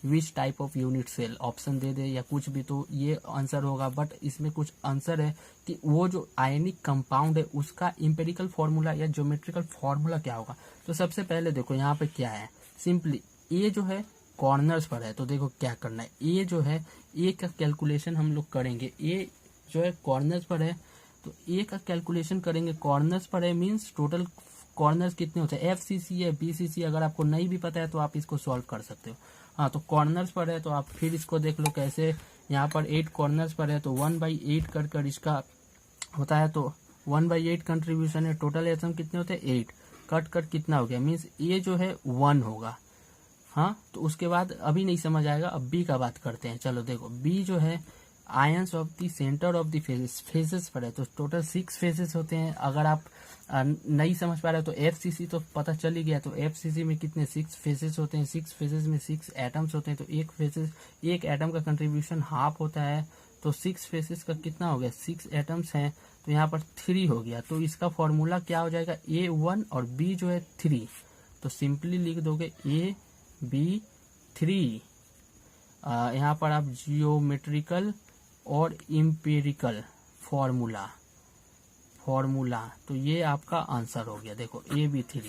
which type of unit cell, option दे दे या कुछ भी, तो ये आंसर होगा। बट इसमें कुछ आंसर है कि वो जो आयनिक कंपाउंड है उसका इम्पेरिकल फॉर्मूला या ज्योमेट्रिकल फॉर्मूला क्या होगा। तो सबसे पहले देखो यहाँ पे क्या है, सिंपली ए जो है कॉर्नर्स पर है। तो देखो क्या करना है, ए जो है ए का कैलकुलेशन हम लोग करेंगे। ए जो है कॉर्नर्स पर है तो ए का कैलकुलेशन करेंगे, कॉर्नर्स पर है मीन्स टोटल कॉर्नर्स कितने होते हैं, FCC है BCC। अगर आपको नहीं भी पता है तो आप इसको सॉल्व कर सकते हो। हाँ, तो कॉर्नर्स पर है तो आप फिर इसको देख लो कैसे। यहाँ पर 8 कॉर्नर्स पर है तो 1/8 कर इसका होता है। तो 1/8 कंट्रीब्यूशन है, टोटल एटम कितने होते हैं 8, कट कितना हो गया, मीन्स ये जो है 1 होगा। हाँ, तो उसके बाद अभी नहीं समझ आएगा, अब बी का बात करते हैं। चलो देखो बी जो है ions of the centre of the phases, phases पर है तो टोटल 6 फेजेस होते हैं। अगर आप नहीं समझ पा रहे हो तो एफसीसी तो पता चल ही गया। तो एफसीसी में कितने 6 फेजेस होते हैं, 6 फेजेस में 6 एटम्स होते हैं। तो एक एटम का कंट्रीब्यूशन हाफ होता है। तो 6 फेजेस का कितना हो गया, 6 एटम्स हैं तो यहाँ पर 3 हो गया। तो इसका फॉर्मूला क्या हो जाएगा, A1 और B जो है 3। तो सिंपली लिख दोगे AB3। यहाँ पर आप जियोमेट्रिकल और इम्पेरिकल फॉर्मूला तो ये आपका आंसर हो गया। देखो AB3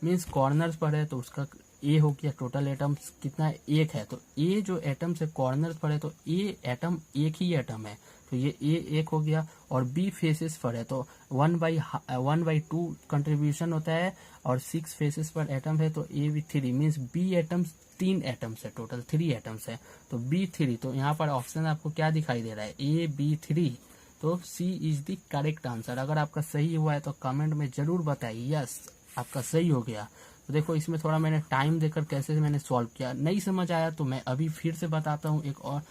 मीन्स कॉर्नर्स पर है तो उसका ए हो गया। टोटल एटम्स कितना है, 1 है। तो ए जो एटम्स है कॉर्नर्स पर है तो ए एटम एक ही एटम है तो ये ए 1 हो गया। और बी फेसेस पर है तो 1/2 कंट्रीब्यूशन होता है और 6 फेसेस पर एटम है तो ए भी 3 मीन्स बी एटम्स 3 एटम्स है, टोटल 3 एटम्स है तो B3। तो यहाँ पर ऑप्शन आपको क्या दिखाई दे रहा है, AB3। तो सी इज द करेक्ट आंसर। अगर आपका सही हुआ है तो कमेंट में जरूर बताइए यस आपका सही हो गया। तो देखो इसमें थोड़ा मैंने टाइम देकर कैसे मैंने सॉल्व किया, नहीं समझ आया तो मैं अभी फिर से बताता हूँ एक और।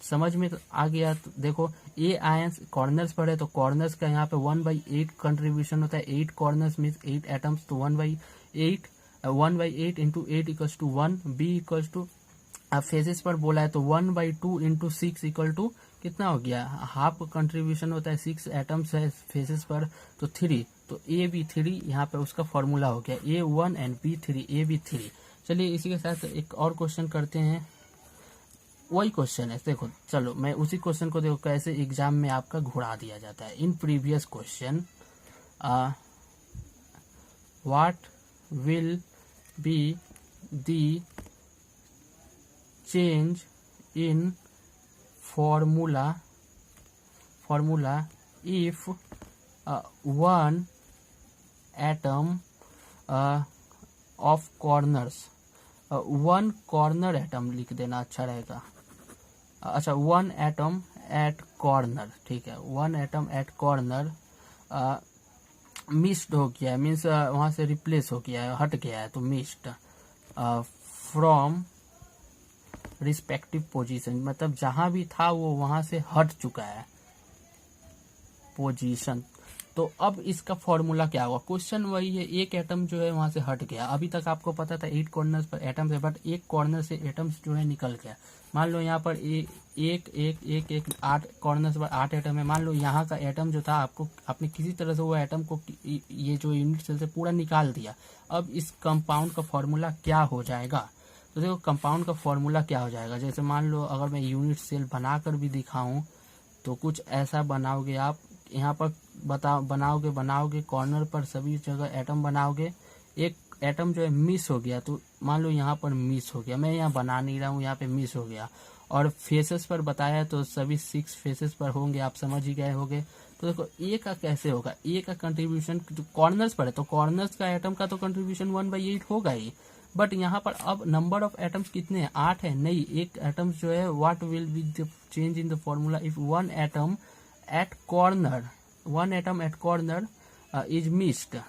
समझ में तो आ गया। तो देखो ए आयंस कॉर्नर्स पर है तो कॉर्नर्स का यहाँ पे 1/8 कंट्रीब्यूशन होता है। 8 कॉर्नर्स मीन्स 8 एटम्स तो 1/8 into 8 equals to 1। B equals to अब फेजेस पर बोला है तो 1/2 इंटू 6 इक्वल टू कितना हो गया, हाफ कंट्रीब्यूशन होता है। 6 एटम्स है फेजेस पर तो 3। तो ए बी 3 यहाँ पे उसका फॉर्मूला हो गया A1 एंड B3 AB3। चलिए इसी के साथ एक और क्वेश्चन करते हैं। वही क्वेश्चन है देखो, चलो मैं उसी क्वेश्चन को देखो कैसे एग्जाम में आपका घुरा दिया जाता है। In previous question what will be the change in formula if one atom of corners one corner atom लिख देना अच्छा रहेगा। अच्छा 1 atom at corner, ठीक है 1 atom at corner मिस्ड हो गया है मीन्स वहां से रिप्लेस हो गया है, हट गया है तो मिस्ड फ्रॉम रिस्पेक्टिव पोजीशन, मतलब जहां भी था वो वहां से हट चुका है पोजीशन। तो अब इसका फॉर्मूला क्या होगा, क्वेश्चन वही है। एक एटम जो है वहां से हट गया। अभी तक आपको पता था 8 कॉर्नर्स पर एटम्स है बट एक कॉर्नर से एटम्स जो है निकल गया। मान लो यहाँ पर एक 8 कॉर्नर्स पर 8 एटम है। मान लो यहाँ का एटम जो था आपने किसी तरह से वो एटम को ये जो यूनिट सेल से पूरा निकाल दिया। अब इस कंपाउंड का फॉर्मूला क्या हो जाएगा, तो देखो कंपाउंड का फॉर्मूला क्या हो जाएगा। जैसे मान लो अगर मैं यूनिट सेल बनाकर भी दिखाऊं तो कुछ ऐसा बनाओगे आप। यहाँ पर बनाओगे कॉर्नर पर सभी जगह एटम बनाओगे। एक एटम जो है मिस हो गया तो मान लो यहाँ पर मिस हो गया, मैं यहाँ बना नहीं रहा हूँ, यहाँ पे मिस हो गया। और फेसेस पर बताया तो सभी 6 फेसेस पर होंगे, आप समझ ही गए होंगे। तो देखो ए का कैसे होगा, ए का कंट्रीब्यूशन कॉर्नर्स पर है तो कॉर्नर्स का एटम का तो कंट्रीब्यूशन 1/8 होगा ही। बट यहाँ पर अब नंबर ऑफ एटम्स कितने हैं, 8 है। नहीं, एक एटम्स जो है what will be the change in the formula if one atom at corner is missed.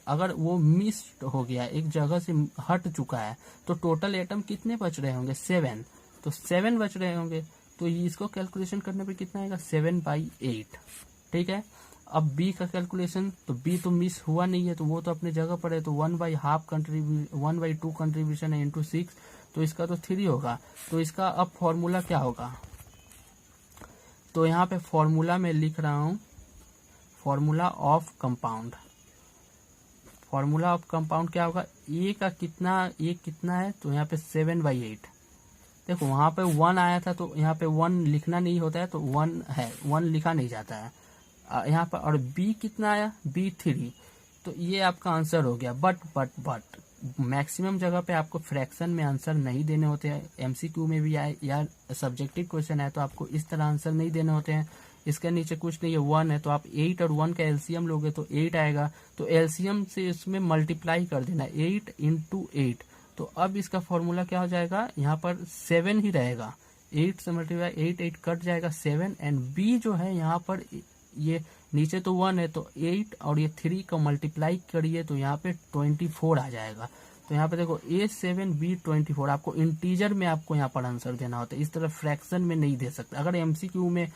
अगर वो मिस्ड हो गया, एक जगह से हट चुका है तो टोटल एटम कितने बच रहे होंगे, 7। तो 7 बच रहे होंगे तो इसको कैलकुलेशन करने पे कितना आएगा, 7/8। ठीक है। अब बी का कैलकुलेशन, तो बी तो मिस हुआ नहीं है तो वो तो अपने जगह पर है तो 1/2 कंट्रीब्यूशन है इंटू 6 तो इसका तो 3 होगा। तो इसका अब फॉर्मूला क्या होगा, तो यहाँ पे फॉर्मूला में लिख रहा हूँ formula of compound. Formula of compound क्या होगा, ए कितना है तो यहाँ पे 7/8। देखो वहां पे 1 आया था तो यहाँ पे 1 लिखना नहीं होता है तो 1 है, 1 लिखा नहीं जाता है यहाँ पर। और बी कितना आया, B3। तो ये आपका आंसर हो गया। बट मैक्सिमम जगह पे आपको फ्रैक्शन में आंसर नहीं देने होते हैं। एमसीक्यू में भी आए या सब्जेक्टिव क्वेश्चन है तो आपको इस तरह आंसर नहीं देने होते हैं। इसके नीचे कुछ नहीं है, 1 है तो आप 8 और 1 का एलसीएम लोगे तो 8 आएगा। तो एलसीएम से इसमें मल्टीप्लाई कर देना, 8 इंटू 8। तो अब इसका फॉर्मूला क्या हो जाएगा, यहाँ पर 7 ही रहेगा। 8 से मल्टीप्लाई 8 कट जाएगा 7। एंड बी जो है यहाँ पर ये नीचे तो 1 है तो 8 और ये 3 का मल्टीप्लाई करिए तो यहाँ पे 24 आ जाएगा। तो यहाँ पे देखो A7B24 आपको इंटीजर में आपको यहाँ पर आंसर देना होता है, इस तरह फ्रैक्शन में नहीं दे सकते। अगर एमसीक्यू में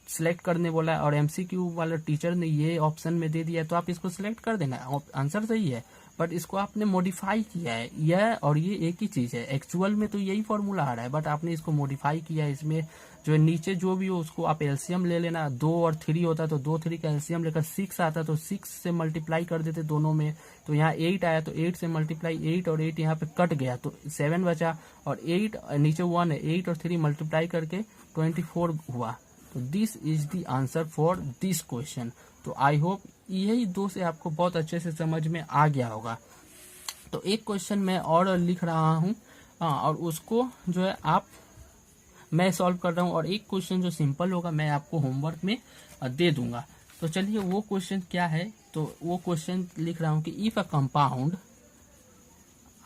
सिलेक्ट करने बोला है और एमसीक्यू वाला टीचर ने ये ऑप्शन में दे दिया है तो आप इसको सिलेक्ट कर देना, आंसर सही है, बट इसको आपने मॉडिफाई किया है। यह और ये एक ही चीज है, एक्चुअल में तो यही फॉर्मूला आ रहा है बट आपने इसको मॉडिफाई किया है। इसमें जो है नीचे जो भी हो उसको आप एलसीएम ले लेना, 2 और 3 होता तो 2 3 का एलसीएम लेकर 6 आता तो 6 से मल्टीप्लाई कर देते दोनों में, तो यहाँ 8 आया तो 8 से मल्टीप्लाई, 8 और 8 यहाँ पे कट गया तो 7 बचा, और 8 नीचे 1 है, 8 और 3 मल्टीप्लाई करके 24 हुआ। तो this is the answer for this question. तो आई होप यही 2 से आपको बहुत अच्छे से समझ में आ गया होगा। तो एक क्वेश्चन मैं और लिख रहा हूँ और उसको जो है मैं सॉल्व कर रहा हूँ, और एक क्वेश्चन जो सिंपल होगा मैं आपको होमवर्क में दे दूंगा। तो चलिए वो क्वेश्चन क्या है, तो वो क्वेश्चन लिख रहा हूँ कि इफ अ कंपाउंड,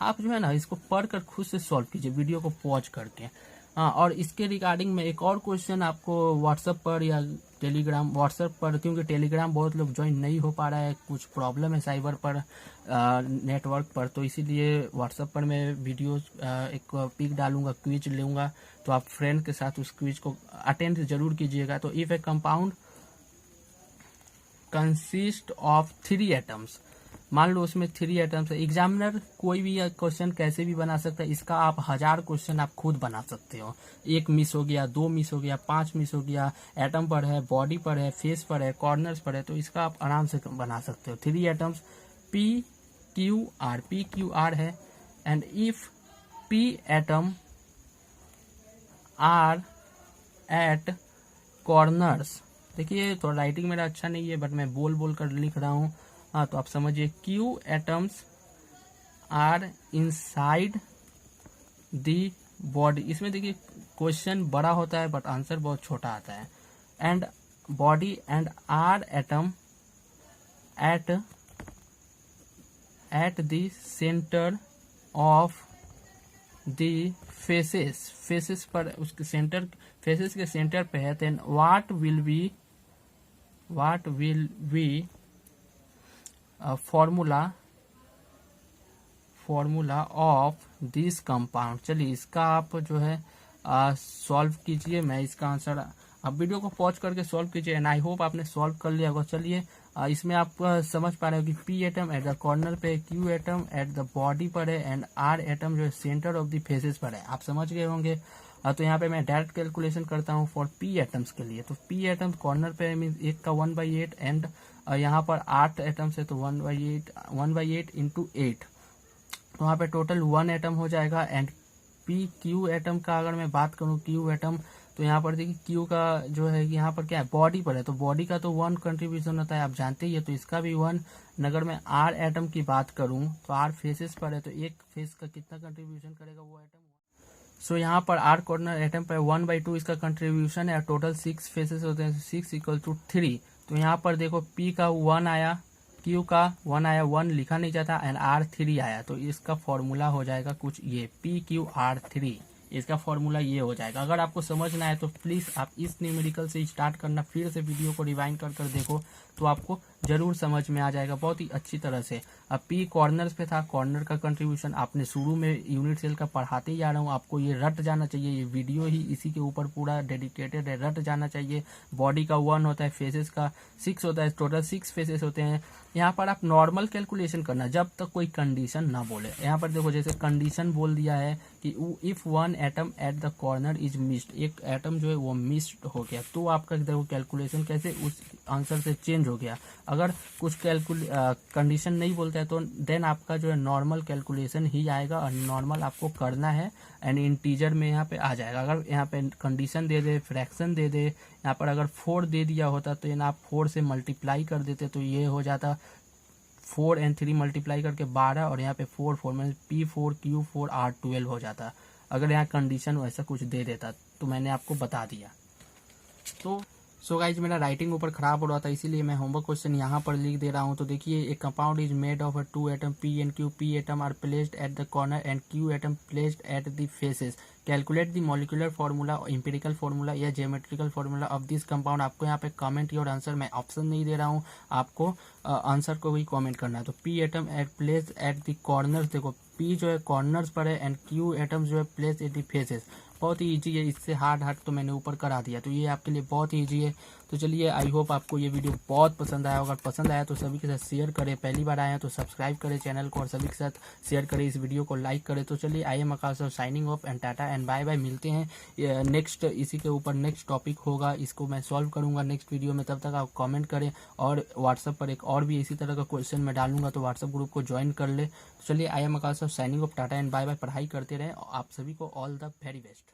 आप जो है ना इसको पढ़कर खुद से सॉल्व कीजिए वीडियो को पॉज करके। और इसके रिगार्डिंग में एक और क्वेश्चन आपको व्हाट्सएप पर या टेलीग्राम, व्हाट्सएप पर क्योंकि टेलीग्राम बहुत लोग ज्वाइन नहीं हो पा रहा है, कुछ प्रॉब्लम है साइबर पर नेटवर्क पर, तो इसीलिए व्हाट्सएप पर मैं वीडियो एक पिक डालूंगा, क्विज लूंगा, तो आप फ्रेंड के साथ उस क्विज को अटेंड जरूर कीजिएगा। तो if A compound consist of 3 atoms, मान लो उसमें 3 एटम्स है। एग्जामिनर कोई भी क्वेश्चन कैसे भी बना सकता है, इसका आप 1000 क्वेश्चन आप खुद बना सकते हो। 1 मिस हो गया, 2 मिस हो गया, 5 मिस हो गया, एटम पर है, बॉडी पर है, फेस पर है, कॉर्नर्स पर है, तो इसका आप आराम से बना सकते हो। 3 एटम्स PQR है, and if P atom are at corners, देखिए तो राइटिंग मेरा अच्छा नहीं है बट मैं बोल बोल कर लिख रहा हूँ, तो आप समझिए Q atoms are inside the body. इसमें देखिए क्वेश्चन बड़ा होता है बट आंसर बहुत छोटा आता है। And body and are atom at the centre of the faces पर, उसके सेंटर, फेसेस के सेंटर पे है, then what will be formula of this compound. चलिए इसका आप जो है सॉल्व कीजिए, मैं इसका आंसर, आप वीडियो को पॉज करके सॉल्व कीजिए, एंड आई होप आपने सॉल्व कर लिया होगा। चलिए इसमें आप समझ पा रहे हो कि P atom at the corner पे, Q atom at the body पर है, एंड R एटम जो है सेंटर ऑफ द फेसेस पर है। आप समझ गए होंगे। तो यहाँ पे मैं डायरेक्ट कैलकुलेशन करता हूँ फॉर P एटम्स के लिए। तो P एटम्स कॉर्नर पे मीन 1 का 1/8, एंड यहाँ पर 8 एटम्स है तो 1/8 इंटू 8, तो वहाँ पे टोटल 1 एटम हो जाएगा। एंड Q एटम का अगर मैं बात करूँ, Q एटम, तो यहाँ पर देखिए Q का जो है यहाँ पर क्या है, बॉडी पर है, तो बॉडी का तो 1 कंट्रीब्यूशन होता है, आप जानते ही है, तो इसका भी 1। अगर मैं R एटम की बात करूँ तो R फेसेस पर है, तो एक फेस का कितना कंट्रीब्यूशन करेगा वो एटम। सो यहाँ पर R कॉर्नर एटम पर 1/2 इसका कंट्रीब्यूशन है, टोटल 6 फेसेस होते हैं, 6 = 3। तो यहाँ पर देखो P का 1 आया, Q का 1 आया, 1 लिखा नहीं जाता, एंड R 3 आया, तो इसका फॉर्मूला हो जाएगा कुछ ये PQR3, इसका फॉर्मूला ये हो जाएगा। अगर आपको समझना है तो प्लीज आप इस न्यूमेरिकल से स्टार्ट करना, फिर से वीडियो को रिवाइंड कर देखो तो आपको जरूर समझ में आ जाएगा बहुत ही अच्छी तरह से। अब P कॉर्नर्स पे था, कॉर्नर का कंट्रीब्यूशन आपने शुरू में यूनिट सेल का पढ़ाते ही आ रहा हूँ, आपको ये रट जाना चाहिए, ये वीडियो ही इसी के ऊपर पूरा डेडिकेटेड है, रट जाना चाहिए। बॉडी का 1 होता है, फेसेस का 6 होता है, टोटल 6 फेसेस होते हैं। यहाँ पर आप नॉर्मल कैलकुलेशन करना जब तक कोई कंडीशन ना बोले। यहाँ पर देखो जैसे कंडीशन बोल दिया है कि if 1 atom at the corner is missed, एक एटम जो है वो मिस्ड हो गया, तो आपका देखो कैलकुलेशन कैसे उस आंसर से चेंज हो गया। अगर कुछ कंडीशन नहीं बोलता है तो देन आपका जो है नॉर्मल कैलकुलेशन ही आएगा, और नॉर्मल आपको करना है, एंड इंटीजर में यहाँ पे आ जाएगा। अगर यहाँ पे कंडीशन दे दे, फ्रैक्शन दे दे, यहाँ पर अगर 4 दे दिया होता तो यहाँ आप 4 से मल्टीप्लाई कर देते, तो ये हो जाता 4 and 3 मल्टीप्लाई करके 12, और यहाँ पे 4 में P4 Q4 R12 हो जाता। अगर यहाँ कंडीशन वैसा कुछ दे देता तो मैंने आपको बता दिया। तो सो गाइज मेरा राइटिंग ऊपर खराब हो रहा था, इसीलिए मैं होमवर्क क्वेश्चन यहाँ पर लिख दे रहा हूँ। तो देखिए, एक compound is made of 2 atom P and Q. P atom are placed at the corner and Q atom placed at the faces. Calculate the molecular formula, empirical formula या geometrical formula of this compound. आपको यहाँ पे comment your answer, मैं option नहीं दे रहा हूँ, आपको आंसर को ही कमेंट करना है। तो P atom at place at the corners, देखो पी जो है कॉर्नर्स पर है एंड क्यू एटम जो है प्लेस एट द फेसेस। बहुत ही ईजी है, इससे हार्ड तो मैंने ऊपर करा दिया, तो ये आपके लिए बहुत ही ईजी है। तो चलिए, आई होप आपको ये वीडियो बहुत पसंद आया। अगर पसंद आया तो सभी के साथ शेयर करें, पहली बार आए हैं तो सब्सक्राइब करें चैनल को और सभी के साथ शेयर करें, इस वीडियो को लाइक करें। तो चलिए, I am Akash signing off and tata and bye bye. मिलते हैं नेक्स्ट, इसी के ऊपर नेक्स्ट टॉपिक होगा, इसको मैं सॉल्व करूंगा नेक्स्ट वीडियो में। तब तक आप कमेंट करें और व्हाट्सएप पर एक और भी इसी तरह का क्वेश्चन मैं डालूंगा, तो व्हाट्सएप ग्रुप को ज्वाइन कर ले। तो चलिए, I am Akash signing off tata and bye bye. पढ़ाई करते रहें, आप सभी को ऑल द वेरी बेस्ट।